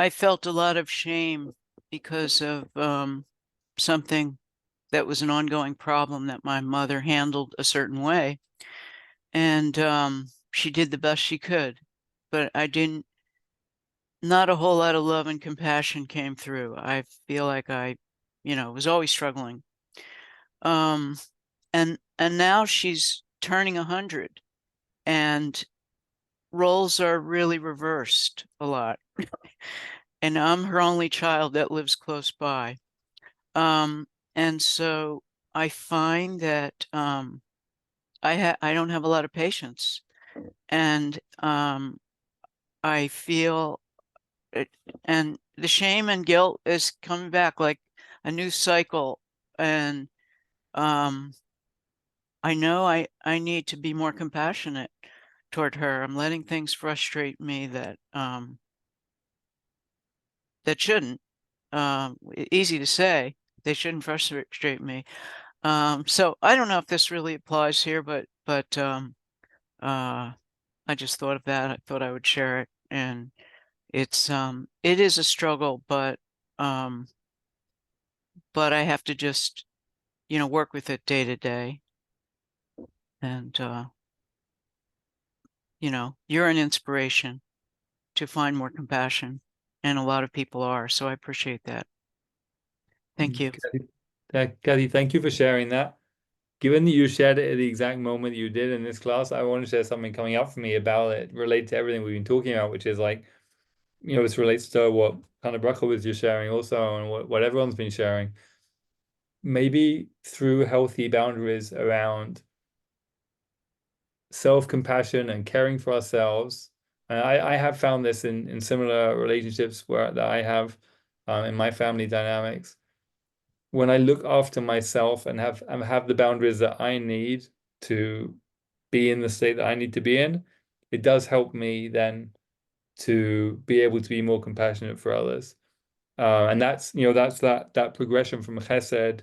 felt a lot of shame because of something that was an ongoing problem that my mother handled a certain way. And she did the best she could, but not a whole lot of love and compassion came through. I feel like I was always struggling. And now she's turning 100, and roles are really reversed a lot. And I'm her only child that lives close by. And so I find that I don't have a lot of patience. And I feel it, and the shame and guilt is coming back like a new cycle. And I know I need to be more compassionate toward her. I'm letting things frustrate me that that shouldn't. Easy to say, they shouldn't frustrate me. So I don't know if this really applies here, but I just thought of that. I thought I would share it, and it is a struggle, but I have to just, work with it day to day. And you're an inspiration to find more compassion, and a lot of people are, so I appreciate that. Thank you. Kathy, thank you for sharing that. Given that you shared it at the exact moment you did in this class, I want to share something coming up for me about it, related to everything we've been talking about, which is like, this relates to what kind of bracha was you're sharing also, and what everyone's been sharing. Maybe through healthy boundaries around self-compassion and caring for ourselves. And I have found this in similar relationships that I have in my family dynamics. When I look after myself and have the boundaries that I need to be in the state that I need to be in, it does help me then to be able to be more compassionate for others. And that's that progression from chesed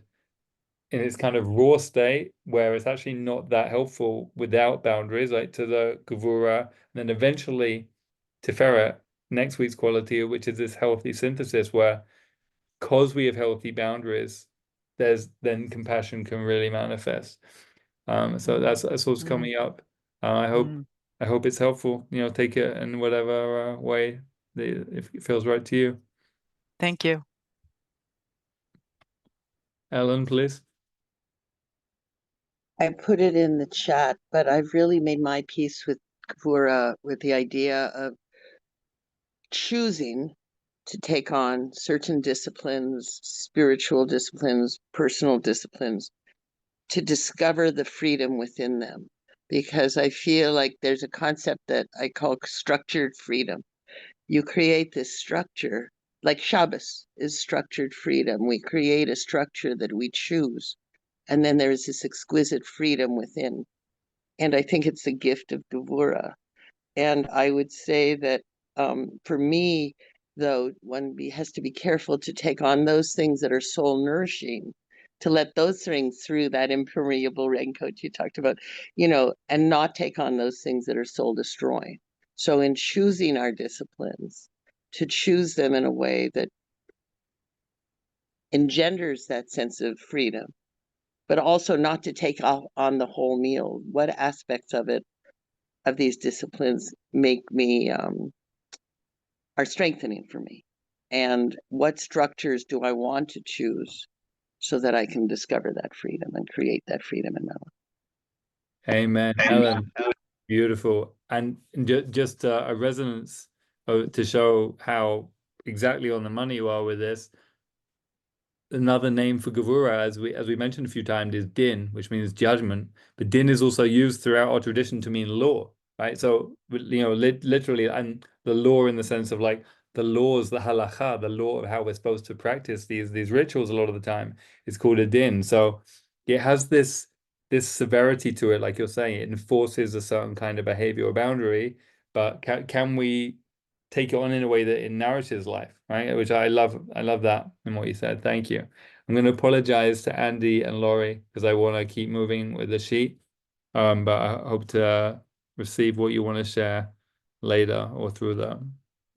in its kind of raw state, where it's actually not that helpful without boundaries, like to the gevura, and then eventually tiferet, next week's quality, which is this healthy synthesis where, because we have healthy boundaries, then compassion can really manifest. So that's what's coming up. I hope it's helpful. Take it in whatever way if it feels right to you. Thank you. Ellen, please. I put it in the chat, but I've really made my peace with Gvura, with the idea of choosing to take on certain disciplines, spiritual disciplines, personal disciplines, to discover the freedom within them. Because I feel like there's a concept that I call structured freedom. You create this structure, like Shabbos is structured freedom. We create a structure that we choose. And then there's this exquisite freedom within. And I think it's the gift of Gevura. And I would say that for me, though, one has to be careful to take on those things that are soul nourishing, to let those things through that impermeable raincoat you talked about, and not take on those things that are soul destroying. So in choosing our disciplines, to choose them in a way that engenders that sense of freedom, but also not to take on the whole meal. What aspects of these disciplines make me are strengthening for me, and what structures do I want to choose so that I can discover that freedom and create that freedom in my life. Amen. Ellen, beautiful. And just a resonance to show how exactly on the money you are with this. Another name for Gevura, as we mentioned a few times, is din, which means judgment. But din is also used throughout our tradition to mean law, right? So, literally, and the law in the sense of like the laws, the halacha, the law of how we're supposed to practice these rituals a lot of the time is called a din. So it has this severity to it, like you're saying, it enforces a certain kind of behavior or boundary. But can we take it on in a way that it nourishes life, right? Which I love that in what you said. Thank you. I'm going to apologize to Andy and Laurie because I want to keep moving with the sheet. But I hope to receive what you want to share later or through the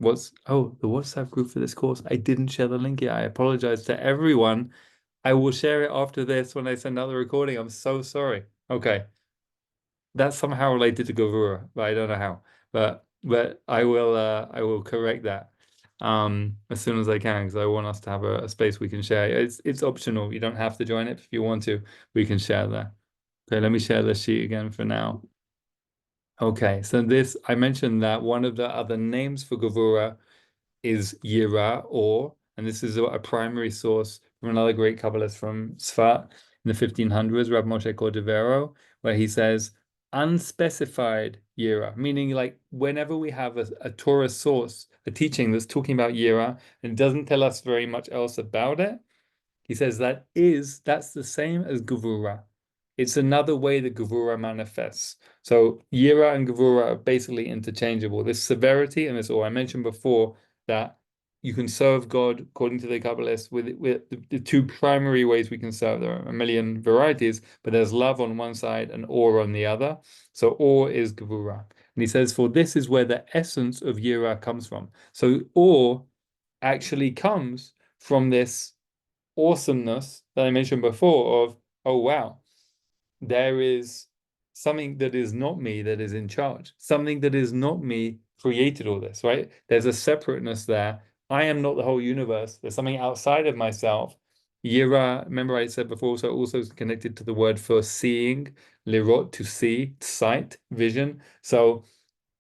WhatsApp group for this course. I didn't share the link yet. I apologize to everyone. I will share it after this when I send out the recording. I'm so sorry. Okay. That's somehow related to Gavura, but I don't know how. But I will correct that as soon as I can, because I want us to have a space we can share. It's optional. You don't have to join it. If you want to, we can share there. Okay, let me share the sheet again for now. Okay, so I mentioned that one of the other names for Gavura is Yira, and this is a primary source from another great Kabbalist from Sfat in the 1500s, Rab Moshe Cordovero, where he says unspecified yira, meaning like whenever we have a Torah source, a teaching that's talking about yira and doesn't tell us very much else about it, he says that's the same as gevura. It's another way that gevura manifests. So yira and gevura are basically interchangeable. This severity and this awe. I mentioned before that you can serve God according to the Kabbalists with the two primary ways we can serve. There are a million varieties, but there's love on one side and awe on the other. So awe is gevura. And he says, for this is where the essence of yira comes from. So awe actually comes from this awesomeness that I mentioned before of, oh, wow, there is something that is not me that is in charge. Something that is not me created all this, right? There's a separateness there. I am not the whole universe. There's something outside of myself. Yira, remember I said before, so also connected to the word for seeing, lirot, to see, sight, vision. So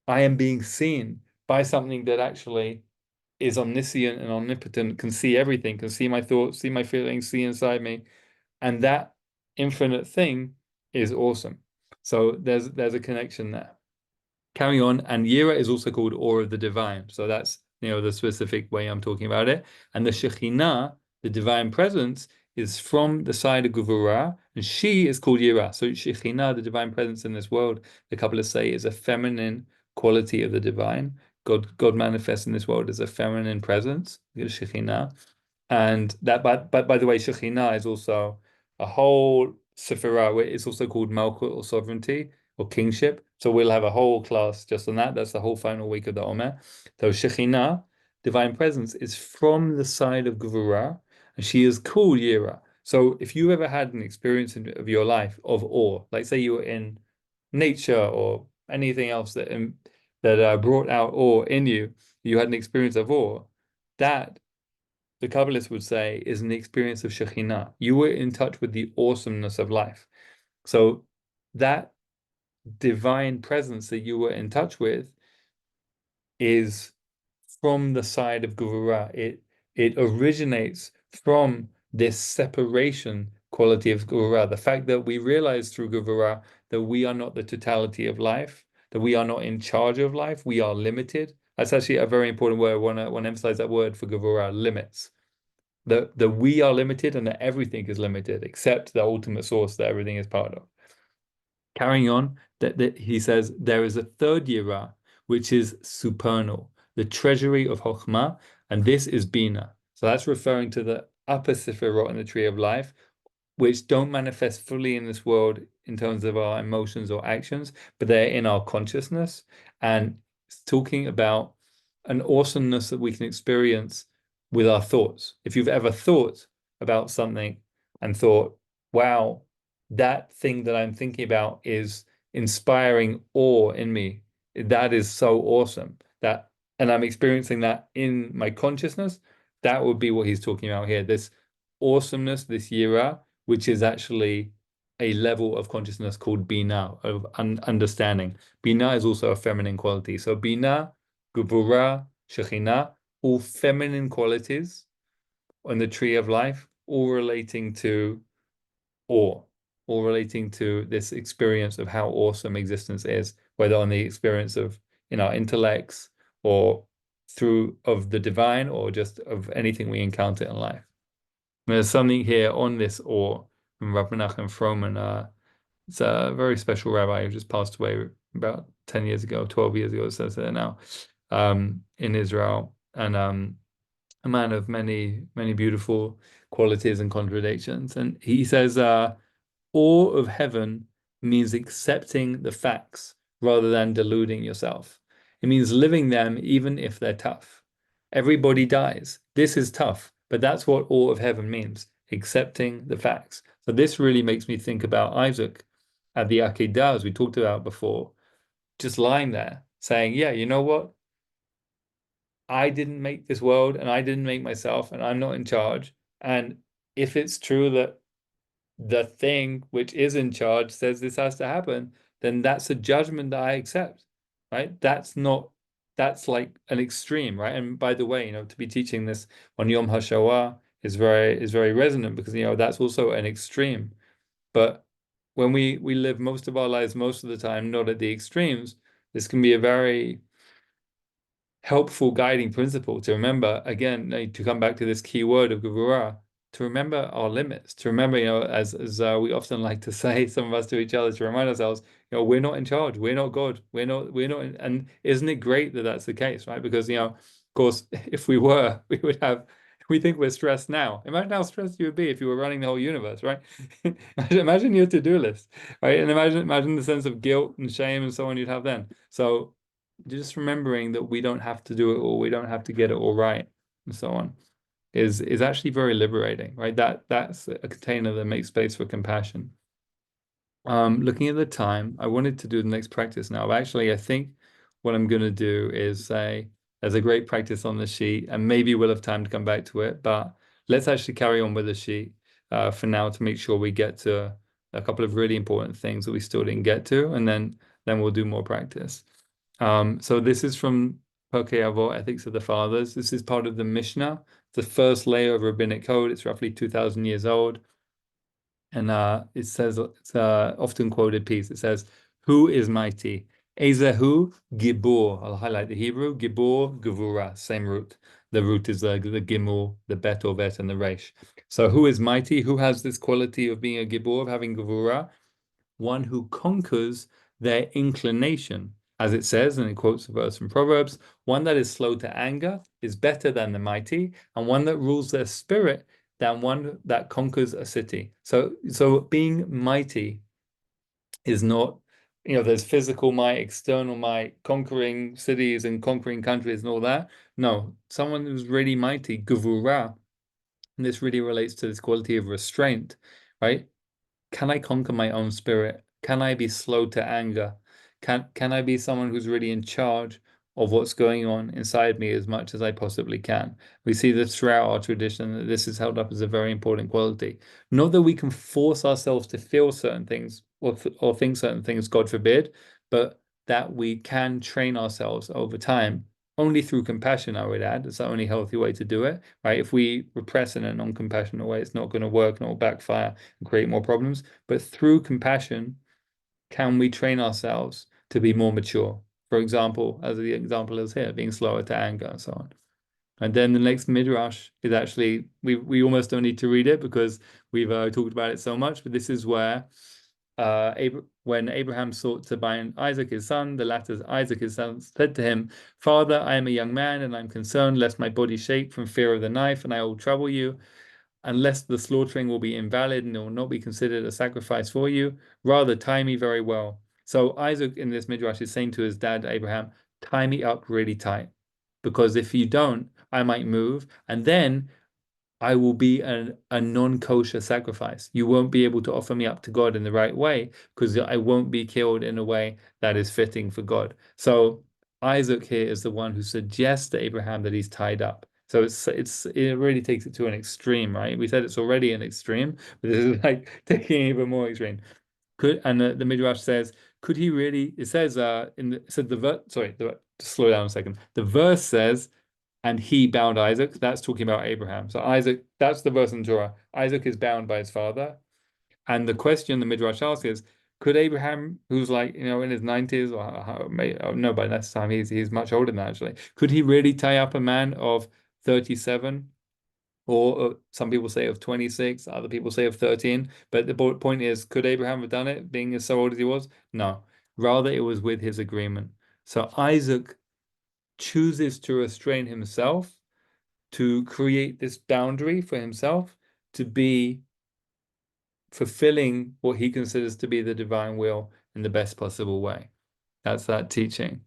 I am being seen by something that actually is omniscient and omnipotent, can see everything, can see my thoughts, see my feelings, see inside me. And that infinite thing is awesome. So there's a connection there. Carrying on, and Yira is also called awe of the divine. So that's the specific way I'm talking about it. And the Shekhinah, the divine presence, is from the side of Gevurah, and she is called Yira. So Shekhinah, the divine presence in this world, the Kabbalists say is a feminine quality of the divine. God manifests in this world as a feminine presence, Shekhinah. And that, but by the way, Shekhinah is also a whole Sefirot, where it's also called Malkut or sovereignty or kingship. So we'll have a whole class just on that. That's the whole final week of the Omer. So Shekhinah, divine presence, is from the side of Gevurah, and she is called Yira. So if you ever had an experience of your life of awe, like say you were in nature or anything else that brought out awe in you, you had an experience of awe, that the Kabbalists would say is an experience of Shekhinah. You were in touch with the awesomeness of life. So that divine presence that you were in touch with is from the side of Gevurah. It originates from this separation quality of Gevurah. The fact that we realize through Gevurah that we are not the totality of life, that we are not in charge of life, we are limited. That's actually a very important word. I want to emphasize that word for Gevurah, limits. That we are limited and that everything is limited except the ultimate source that everything is part of. Carrying on, that he says there is a third yira, which is supernal, the treasury of Chokhmah, and this is Bina. So that's referring to the upper Sefirot in the tree of life, which don't manifest fully in this world in terms of our emotions or actions, but they're in our consciousness. And it's talking about an awesomeness that we can experience with our thoughts. If you've ever thought about something and thought, wow, that thing that I'm thinking about is inspiring awe in me, that is so awesome, and I'm experiencing that in my consciousness, that would be what he's talking about here. This awesomeness, this yira, which is actually a level of consciousness called Bina, of understanding. Bina is also a feminine quality. So Bina, Gevurah, Shekhinah, all feminine qualities on the tree of life, all relating to awe, all relating to this experience of how awesome existence is, whether on the experience of in our intellects or through of the divine or just of anything we encounter in life. And there's something here on this awe from Rabbi Menachem Froman. It's a very special rabbi who just passed away about 10 years ago, 12 years ago, it says there now, in Israel. And a man of many, many beautiful qualities and contradictions. And he says, awe of heaven means accepting the facts rather than deluding yourself. It means living them even if they're tough. Everybody dies. This is tough, but that's what awe of heaven means, accepting the facts. So this really makes me think about Isaac at the Akedah, as we talked about before, just lying there saying, yeah, you know what? I didn't make this world and I didn't make myself and I'm not in charge. And if it's true that the thing which is in charge says this has to happen, then that's a judgment that I accept, right? That's like an extreme, right? And by the way, to be teaching this on Yom HaShoah is very resonant because, that's also an extreme. But when we live most of our lives, most of the time, not at the extremes, this can be a very helpful guiding principle to remember, again, to come back to this key word of Gevurah, to remember our limits, to remember, as we often like to say, some of us to each other, to remind ourselves, we're not in charge, we're not God, we're not and isn't it great that that's the case, right? Because, of course, if we were, we think we're stressed now. Imagine how stressed you would be if you were running the whole universe, right? Imagine your to-do list, right? And imagine the sense of guilt and shame and so on you'd have then. So just remembering that we don't have to do it all, we don't have to get it all right, and so on, is actually very liberating, right? That's a container that makes space for compassion. Looking at the time, I wanted to do the next practice now, but actually I think what I'm going to do is say there's a great practice on the sheet, and maybe we'll have time to come back to it, but let's actually carry on with the sheet for now to make sure we get to a couple of really important things that we still didn't get to, and then we'll do more practice. So this is from Pirkei Avot, Ethics of the Fathers. This is part of the Mishnah, the first layer of rabbinic code. It's roughly 2,000 years old. And it says, it's often quoted piece. It says, who is mighty? Ezehu Gibor. I'll highlight the Hebrew. Gibor, Gevurah, same root. The root is the Gimel, the Bet or Bet, and the Resh. So who is mighty? Who has this quality of being a Gibor, of having Gevurah? One who conquers their inclination. As it says, and it quotes a verse from Proverbs, one that is slow to anger is better than the mighty, and one that rules their spirit than one that conquers a city. So being mighty is not, there's physical might, external might, conquering cities and conquering countries and all that. No, someone who's really mighty, Gevurah, and this really relates to this quality of restraint, right? Can I conquer my own spirit? Can I be slow to anger? Can I be someone who's really in charge of what's going on inside me as much as I possibly can? We see this throughout our tradition, that this is held up as a very important quality. Not that we can force ourselves to feel certain things or think certain things, God forbid, but that we can train ourselves over time. Only through compassion, I would add. It's the only healthy way to do it, right? If we repress in a non-compassionate way, it's not going to work and it will backfire and create more problems. But through compassion, can we train ourselves to be more mature? For example, as the example is here, being slower to anger and so on. And then the next midrash is actually, we almost don't need to read it because we've talked about it so much, but this is where when Abraham sought to bind Isaac his son, the latter Isaac his son said to him, Father, I am a young man and I'm concerned lest my body shake from fear of the knife and I will trouble you, unless the slaughtering will be invalid and it will not be considered a sacrifice for you. Rather, tie me very well. So Isaac in this midrash is saying to his dad, Abraham, tie me up really tight, because if you don't, I might move, and then I will be a non-kosher sacrifice. You won't be able to offer me up to God in the right way because I won't be killed in a way that is fitting for God. So Isaac here is the one who suggests to Abraham that he's tied up. So it really takes it to an extreme, right? We said it's already an extreme, but this is like taking it even more extreme. The Midrash says, could he really? It says slow down a second. The verse says, and he bound Isaac. That's talking about Abraham. So Isaac, that's the verse in Torah. Isaac is bound by his father. And the question the Midrash asks is, could Abraham, who's like, in his 90s, or no, by that time he's much older than that actually, could he really tie up a man of 37? Or some people say of 26, other people say of 13. But the point is, could Abraham have done it, being so old as he was? No. Rather, it was with his agreement. So Isaac chooses to restrain himself, to create this boundary for himself, to be fulfilling what he considers to be the divine will in the best possible way. That's that teaching.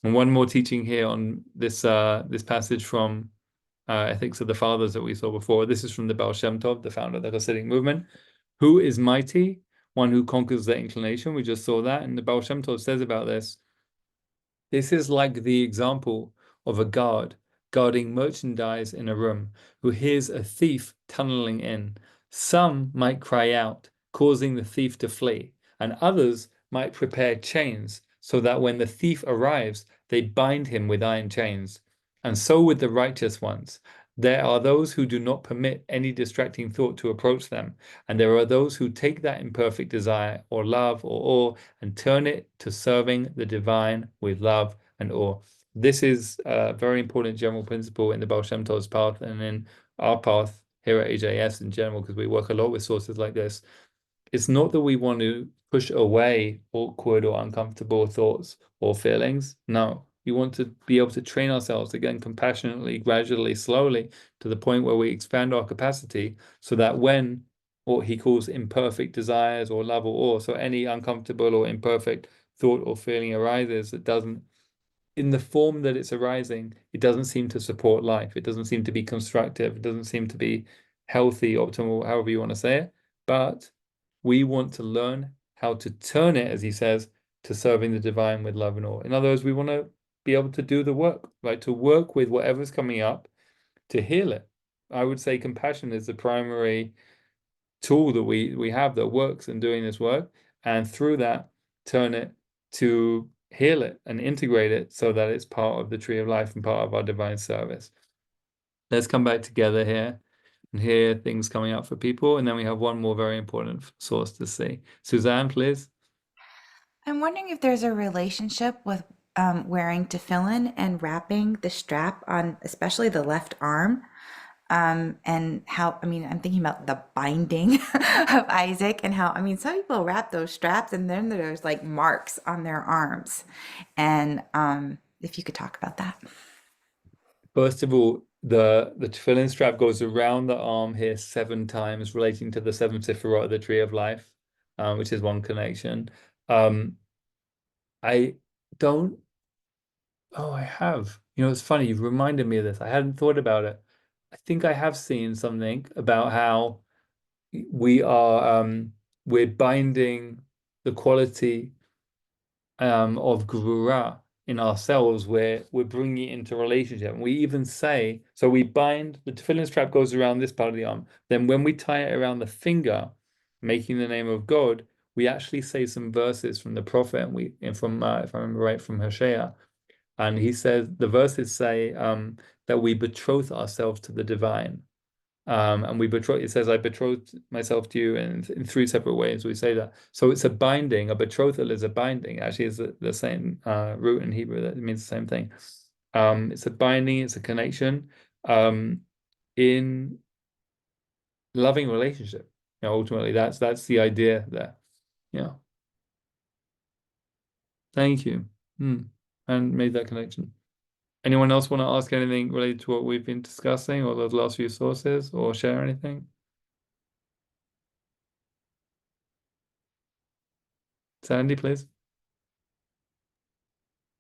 And one more teaching here on this this passage from Ethics of the Fathers that we saw before. This is from the Baal Shem Tov, the founder of the Hasidic movement. Who is mighty? One who conquers their inclination. We just saw that. And the Baal Shem Tov says about this, this is like the example of a guard guarding merchandise in a room who hears a thief tunneling in. Some might cry out, causing the thief to flee, and others might prepare chains so that when the thief arrives, they bind him with iron chains. And so with the righteous ones, There are those who do not permit any distracting thought to approach them, and there are those who take that imperfect desire or love or awe and turn it to serving the divine with love and awe. This is a very important general principle in the Baal Shem Tov's path and in our path here at AJS in general, because we work a lot with sources like this. It's not that we want to push away awkward or uncomfortable thoughts or feelings. No, we want to be able to train ourselves again compassionately, gradually, slowly, to the point where we expand our capacity so that when what he calls imperfect desires or love or awe, so any uncomfortable or imperfect thought or feeling arises, it doesn't, in the form that it's arising, it doesn't seem to support life. It doesn't seem to be constructive. It doesn't seem to be healthy, optimal, however you want to say it. But we want to learn how to turn it, as he says, to serving the divine with love and awe. In other words, we want to be able to do the work, right? To work with whatever's coming up, to heal it. I would say compassion is the primary tool that we have that works in doing this work, and through that, turn it to heal it and integrate it so that it's part of the tree of life and part of our divine service. Let's come back together here and hear things coming up for people, and then we have one more very important source to see. Suzanne, please. I'm wondering if there's a relationship with wearing tefillin and wrapping the strap on, especially the left arm, and how, I mean, I'm thinking about the binding of Isaac and how, I mean, some people wrap those straps and then there's like marks on their arms. And if you could talk about that. First of all, the tefillin strap goes around the arm here 7 times, relating to the 7 Sefirot of the tree of life, which is one connection. I don't. Oh, I have. You know, it's funny. You've reminded me of this. I hadn't thought about it. I think I have seen something about how we're binding the quality of Gevurah in ourselves, where we're bringing it into relationship. And we even say, so we bind, the tefillin strap goes around this part of the arm. Then when we tie it around the finger, making the name of God, we actually say some verses from the prophet, and from, if I remember right, from Hosea. And he says, the verses say that we betroth ourselves to the divine. And we betroth, it says, I betrothed myself to you in 3 separate ways. We say that. So it's a binding, a betrothal is a binding. Actually, is the same root in Hebrew, that means the same thing. It's a binding, it's a connection in loving relationship. You know, ultimately, that's the idea there. Yeah. Thank you. And made that connection. Anyone else want to ask anything related to what we've been discussing or those last few sources, or share anything? Sandy, please.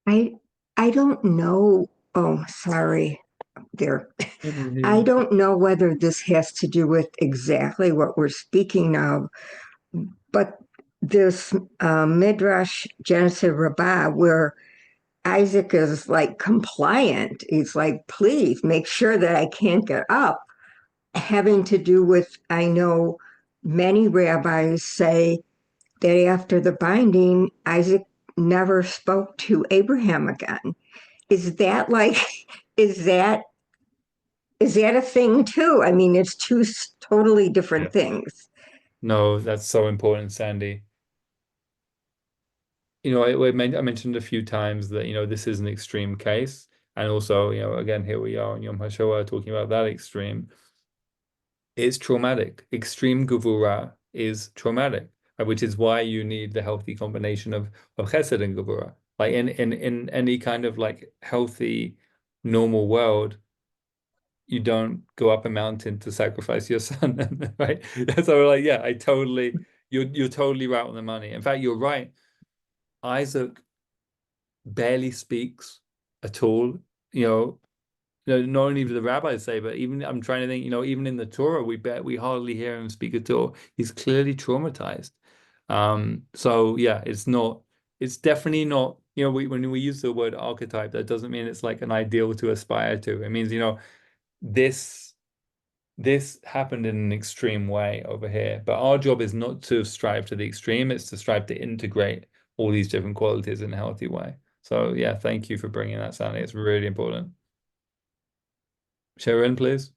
I don't know. Oh, sorry. There. I don't know whether this has to do with exactly what we're speaking of, but this Midrash Genesis Rabbah, where Isaac is like compliant, he's like, please make sure that I can't get up, having to do with, I know many rabbis say that after the binding, Isaac never spoke to Abraham again. Is that like, is that a thing too? I mean, it's 2 totally different things. No, that's so important, Sandy. You know, I mentioned a few times that, you know, this is an extreme case. And also, you know, again, here we are on Yom HaShoah talking about that extreme. It's traumatic. Extreme Gevurah is traumatic, which is why you need the healthy combination of Chesed and Gevurah. Like in any kind of like healthy, normal world, you don't go up a mountain to sacrifice your son, right? So like, yeah, you're totally right on the money. In fact, you're right. Isaac barely speaks at all. You know, not only do the rabbis say, but even I'm trying to think, you know, even in the Torah, we hardly hear him speak at all. He's clearly traumatized. So yeah, it's definitely not, you know, when we use the word archetype, that doesn't mean it's like an ideal to aspire to. It means, you know, this happened in an extreme way over here, but our job is not to strive to the extreme, it's to strive to integrate all these different qualities in a healthy way. So yeah, thank you for bringing that, Sally. It's really important. Sharon, please.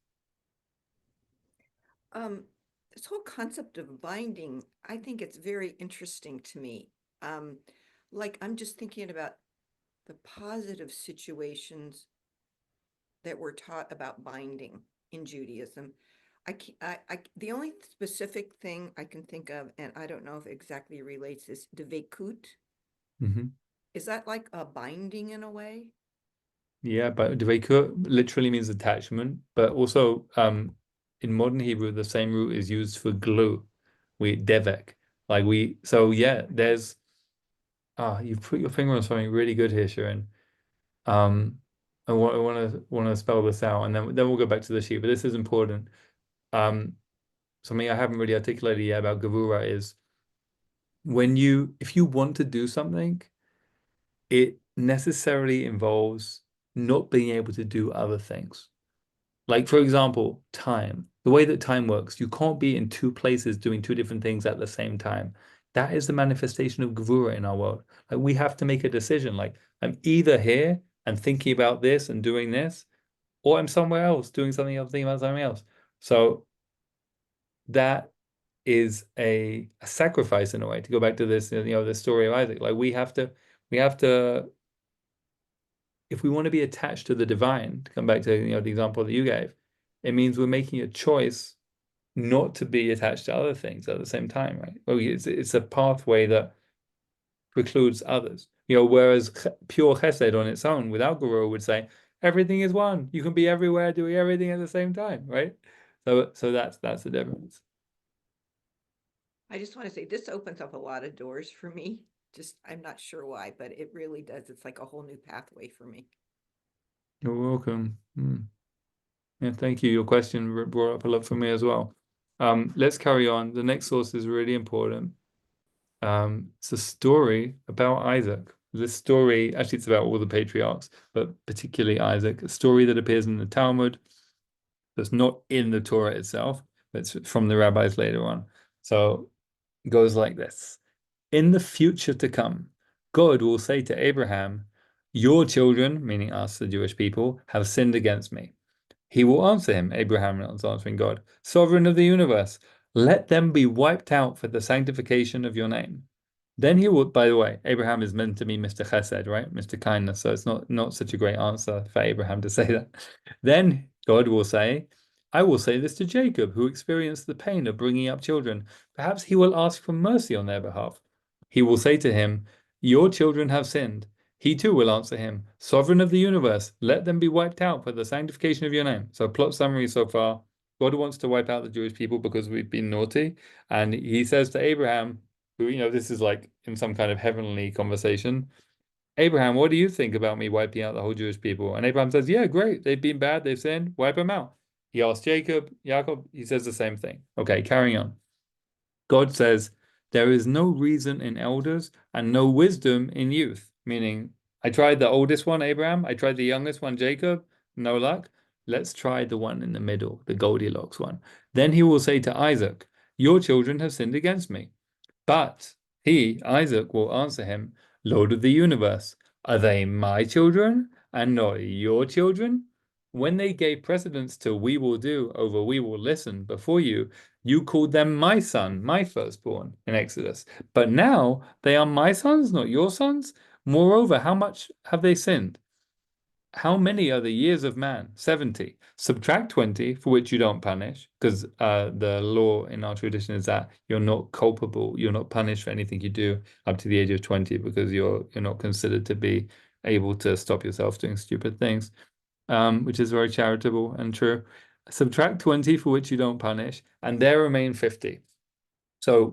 This whole concept of binding, I think it's very interesting to me. Like I'm just thinking about the positive situations that we're taught about binding in Judaism. The only specific thing I can think of, and I don't know if it exactly relates, is devekut. Is that like a binding in a way? Yeah, but devekut literally means attachment, but also in modern Hebrew, the same root is used for glue. Devek. So yeah, there's you've put your finger on something really good here, Sharon. I want to spell this out, and then we'll go back to the sheet. But this is important. Something I haven't really articulated yet about Gevura is if you want to do something, it necessarily involves not being able to do other things. Like, for example, time. The way that time works, you can't be in two places doing two different things at the same time. That is the manifestation of Gevura in our world. Like, we have to make a decision. Like, I'm either here and thinking about this and doing this, or I'm somewhere else doing something else, thinking about something else. So that is a sacrifice in a way, to go back to this, the story of Isaac. Like, we have to, if we want to be attached to the divine, to come back to the example that you gave, it means we're making a choice not to be attached to other things at the same time, right? Well, it's a pathway that precludes others. Whereas pure chesed on its own, without guru, would say everything is one. You can be everywhere doing everything at the same time, right? So that's the difference. I just want to say this opens up a lot of doors for me. Just I'm not sure why, but it really does. It's like a whole new pathway for me. You're welcome. Yeah, thank you. Your question brought up a lot for me as well. Let's carry on. The next source is really important. It's a story about Isaac. This story, actually, it's about all the patriarchs, but particularly Isaac, a story that appears in the Talmud that's not in the Torah itself, but it's from the rabbis later on. So it goes like this. In the future to come, God will say to Abraham, your children, meaning us, the Jewish people, have sinned against me. He will answer him, Abraham is answering God, sovereign of the universe, let them be wiped out for the sanctification of your name. Then he will, by the way, Abraham is meant to be Mr. Chesed, right? Mr. Kindness. So it's not such a great answer for Abraham to say that. Then God will say, I will say this to Jacob, who experienced the pain of bringing up children. Perhaps he will ask for mercy on their behalf. He will say to him, your children have sinned. He too will answer him, sovereign of the universe, let them be wiped out for the sanctification of your name. So plot summary so far, God wants to wipe out the Jewish people because we've been naughty. And he says to Abraham, who, this is like in some kind of heavenly conversation, Abraham, what do you think about me wiping out the whole Jewish people? And Abraham says, yeah, great. They've been bad. They've sinned. Wipe them out. He asks Jacob, he says the same thing. Okay, carrying on. God says, there is no reason in elders and no wisdom in youth. Meaning, I tried the oldest one, Abraham. I tried the youngest one, Jacob. No luck. Let's try the one in the middle, the Goldilocks one. Then he will say to Isaac, your children have sinned against me. But he, Isaac, will answer him, Lord of the universe, are they my children and not your children? When they gave precedence to we will do over we will listen before you, you called them my son, my firstborn in Exodus. But now they are my sons, not your sons. Moreover, how much have they sinned? How many are the years of man? 70. Subtract 20, for which you don't punish, because the law in our tradition is that you're not culpable, you're not punished for anything you do up to the age of 20, because you're not considered to be able to stop yourself doing stupid things, which is very charitable and true. Subtract 20, for which you don't punish, and there remain 50. So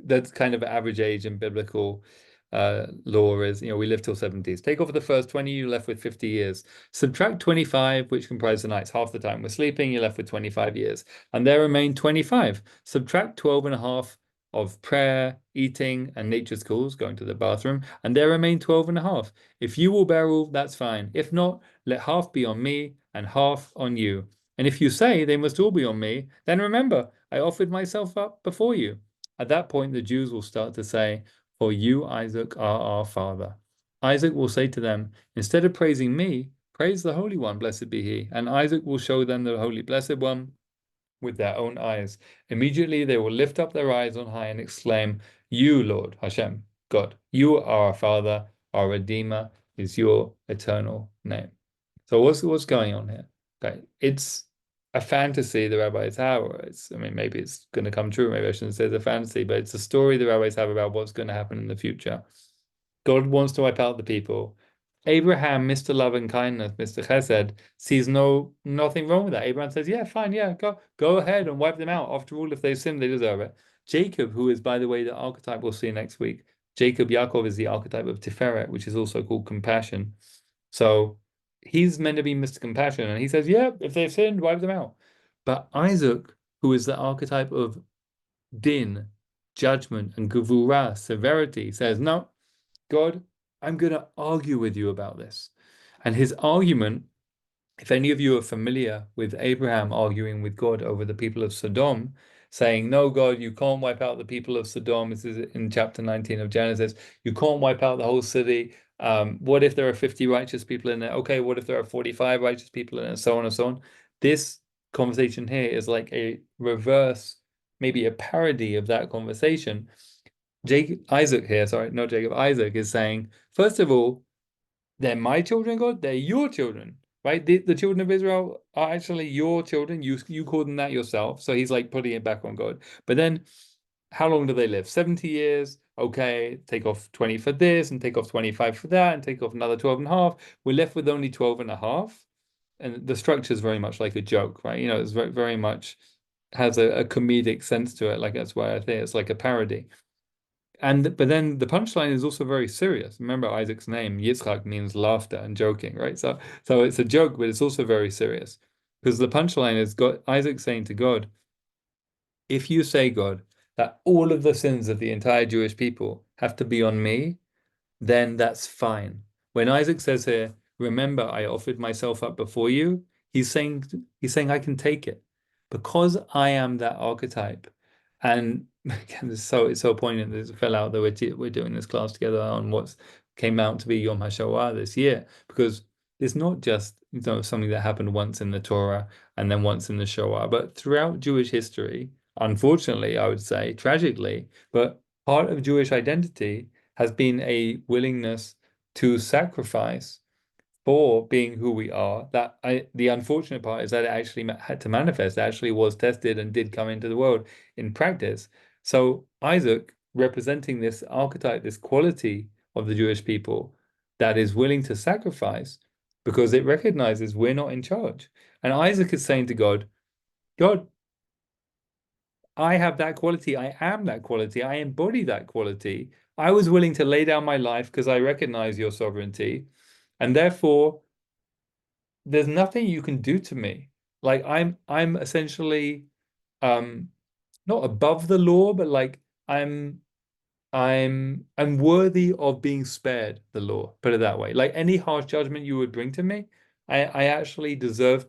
that's kind of average age in biblical law is, we live till 70s. Take off the first 20, you're left with 50 years. Subtract 25, which comprise the nights. Half the time we're sleeping, you're left with 25 years. And there remain 25. Subtract 12 and a half of prayer, eating, and nature schools, going to the bathroom, and there remain 12 and a half. If you will bear all, that's fine. If not, let half be on me and half on you. And if you say they must all be on me, then remember, I offered myself up before you. At that point, the Jews will start to say, for you, Isaac, are our father. Isaac will say to them, instead of praising me, praise the Holy One, blessed be he. And Isaac will show them the Holy Blessed One with their own eyes. Immediately they will lift up their eyes on high and exclaim, you, Lord, Hashem, God, you are our Father, our Redeemer is your eternal name. So what's going on here? Okay, it's a fantasy the rabbis have, or I mean, maybe it's going to come true, maybe I shouldn't say it's a fantasy, but it's a story the rabbis have about what's going to happen in the future. God wants to wipe out the people. Abraham, Mr. Love and Kindness, Mr. Chesed, sees nothing wrong with that. Abraham says, yeah, fine, yeah, go ahead and wipe them out. After all, if they've sinned, they deserve it. Jacob, who is, by the way, the archetype we'll see next week, Jacob Yaakov is the archetype of Tiferet, which is also called compassion. So he's meant to be Mr. Compassion, and he says, yeah, if they've sinned, wipe them out. But Isaac, who is the archetype of Din, judgment, and Gevurah, severity, says, no, God, I'm going to argue with you about this. And his argument, if any of you are familiar with Abraham arguing with God over the people of Sodom, saying, no, God, you can't wipe out the people of Sodom. This is in chapter 19 of Genesis. You can't wipe out the whole city. What if there are 50 righteous people in it? Okay, what if there are 45 righteous people in it? So on and so on. This conversation here is like a reverse, maybe a parody of that conversation. Isaac is saying, first of all, they're my children, God, they're your children, right? The children of Israel are actually your children. You call them that yourself. So he's like putting it back on God. But then how long do they live? 70 years. Okay, take off 20 for this and take off 25 for that and take off another 12 and a half. We're left with only 12 and a half. And the structure is very much like a joke, right? You know, it's very, very much has a comedic sense to it. Like that's why I think it's like a parody. But then the punchline is also very serious. Remember Isaac's name, Yitzchak, means laughter and joking, right? So it's a joke, but it's also very serious. Because the punchline is Isaac saying to God, if you say, God, that all of the sins of the entire Jewish people have to be on me, then that's fine. When Isaac says here, remember, I offered myself up before you, he's saying I can take it. Because I am that archetype. And again, it's so poignant that it fell out that we're doing this class together on what came out to be Yom HaShoah this year, because it's not just something that happened once in the Torah and then once in the Shoah, but throughout Jewish history, unfortunately, I would say, tragically, but part of Jewish identity has been a willingness to sacrifice for being who we are. The unfortunate part is that it actually had to manifest. It actually was tested and did come into the world in practice. So Isaac, representing this archetype, this quality of the Jewish people that is willing to sacrifice because it recognizes we're not in charge. And Isaac is saying to God, God, I have that quality. I am that quality. I embody that quality. I was willing to lay down my life because I recognize your sovereignty. And therefore, there's nothing you can do to me. Like I'm essentially not above the law, but like I'm worthy of being spared the law, put it that way. Like any harsh judgment you would bring to me, I actually deserve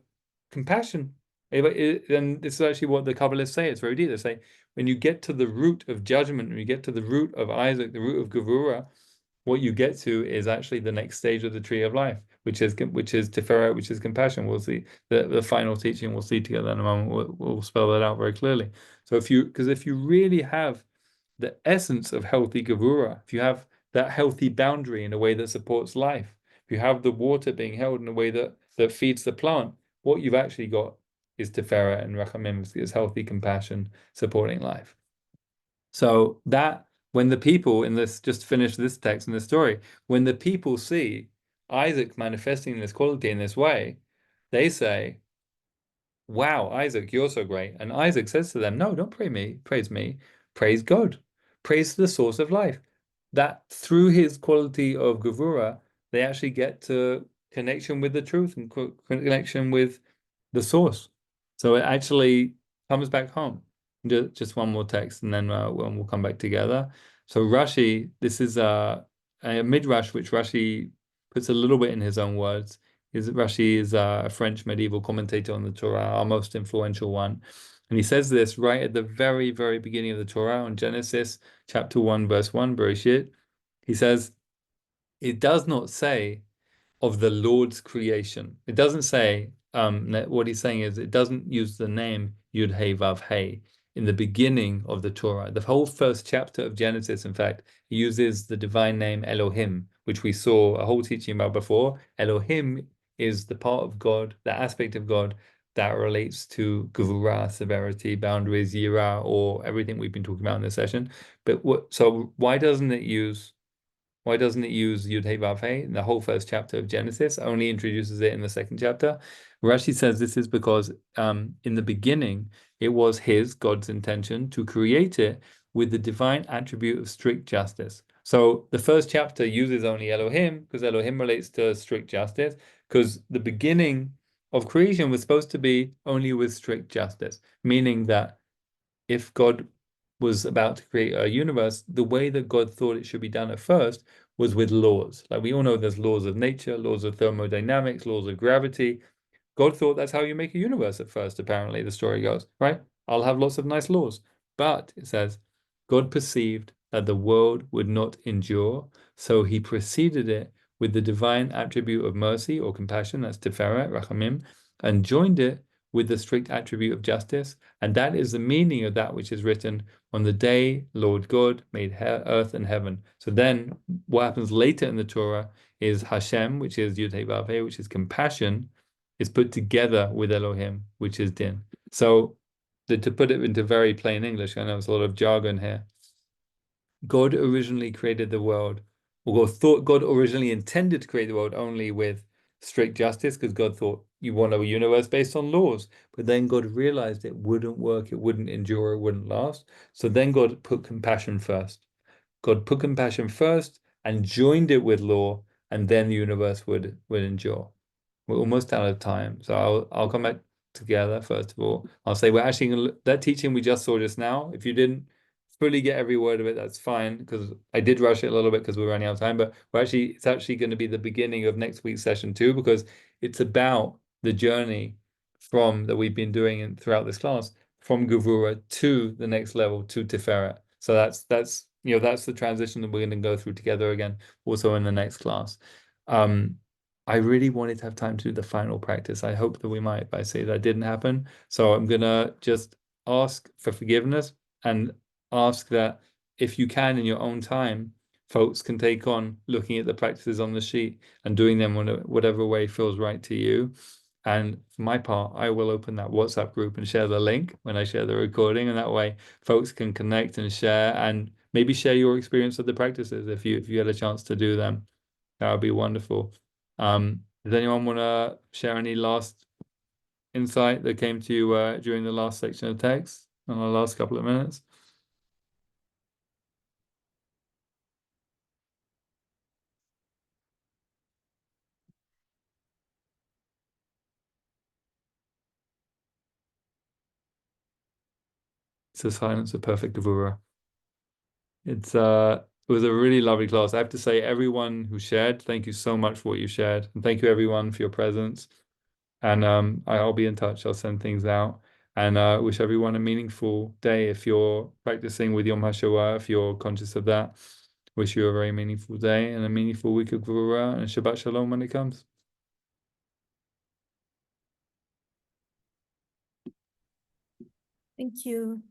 compassion. And this is actually what the Kabbalists say. It's very deep. They say when you get to the root of judgment, when you get to the root of Isaac, the root of Gevurah, what you get to is actually the next stage of the tree of life, which is Tiferet, which is compassion. We'll see the final teaching. We'll see together in a moment. We'll spell that out very clearly. So if you really have the essence of healthy Gevurah, if you have that healthy boundary in a way that supports life, if you have the water being held in a way that feeds the plant, what you've actually got is Tiferet and Rachamim, is healthy compassion supporting life. So that when the people in this, just finish this text in this story, when the people see Isaac manifesting this quality in this way, they say, wow, Isaac, you're so great. And Isaac says to them, no, don't praise me, praise God, praise the source of life. That through his quality of Gevurah, they actually get to connection with the truth and connection with the source. So it actually comes back home. Just one more text, and then we'll come back together. So Rashi, this is a midrash which Rashi puts a little bit in his own words. Rashi is a French medieval commentator on the Torah, our most influential one. And he says this right at the very, very beginning of the Torah on Genesis chapter 1, verse 1, Bereshit. He says, it does not say of the Lord's creation. It doesn't say, what he's saying is it doesn't use the name Yud Hey Vav Hey in the beginning of the Torah. The whole first chapter of Genesis, in fact, uses the divine name Elohim, which we saw a whole teaching about before. Elohim is the part of God, the aspect of God that relates to Gevurah, severity, boundaries, Yira, or everything we've been talking about in this session. But so why doesn't it use Yud Hey Vav Hey in the whole first chapter of Genesis? Only introduces it in the second chapter. Rashi says this is because in the beginning it was God's intention to create it with the divine attribute of strict justice. So the first chapter uses only Elohim because Elohim relates to strict justice, because the beginning of creation was supposed to be only with strict justice, meaning that if God was about to create a universe, the way that God thought it should be done at first was with laws. Like we all know there's laws of nature, laws of thermodynamics, laws of gravity. God thought that's how you make a universe at first, apparently, the story goes, right? I'll have lots of nice laws. But it says, God perceived that the world would not endure, so he preceded it with the divine attribute of mercy or compassion, that's Tiferet, Rachamim, and joined it with the strict attribute of justice. And that is the meaning of that which is written, on the day Lord God made earth and heaven. So then what happens later in the Torah is Hashem, which is Yud Hey Vav Hey, which is compassion, is put together with Elohim, which is Din. So to put it into very plain English, I know there's a lot of jargon here. God originally created the world, or God originally intended to create the world only with strict justice, because God thought you want a universe based on laws. But then God realized it wouldn't work, it wouldn't endure, it wouldn't last. So then God put compassion first. God put compassion first and joined it with law, and then the universe would endure. We're almost out of time, so I'll come back together. First of all, I'll say we're actually gonna, that teaching we just saw just now, if you didn't fully get every word of it, that's fine, because I did rush it a little bit because we're running out of time, but it's actually going to be the beginning of next week's session too, because it's about the journey from that we've been doing throughout this class, from Gevurah to the next level, to Tiferet. So that's the transition that we're going to go through together again, also in the next class. I really wanted to have time to do the final practice. I hope that we might, but I say that didn't happen. So I'm gonna just ask for forgiveness and ask that if you can in your own time, folks can take on looking at the practices on the sheet and doing them in whatever way feels right to you. And for my part, I will open that WhatsApp group and share the link when I share the recording, and that way folks can connect and share, and maybe share your experience of the practices if you had a chance to do them. That would be wonderful. Does anyone want to share any last insight that came to you during the last section of text in the last couple of minutes? It's a silence of perfect Gevurah. It was a really lovely class. I have to say, everyone who shared, thank you so much for what you shared, and thank you everyone for your presence. And I'll be in touch. I'll send things out, and wish everyone a meaningful day. If you're practicing with Yom HaShoah, if you're conscious of that, wish you a very meaningful day and a meaningful week of Gevurah, and Shabbat Shalom when it comes. Thank you.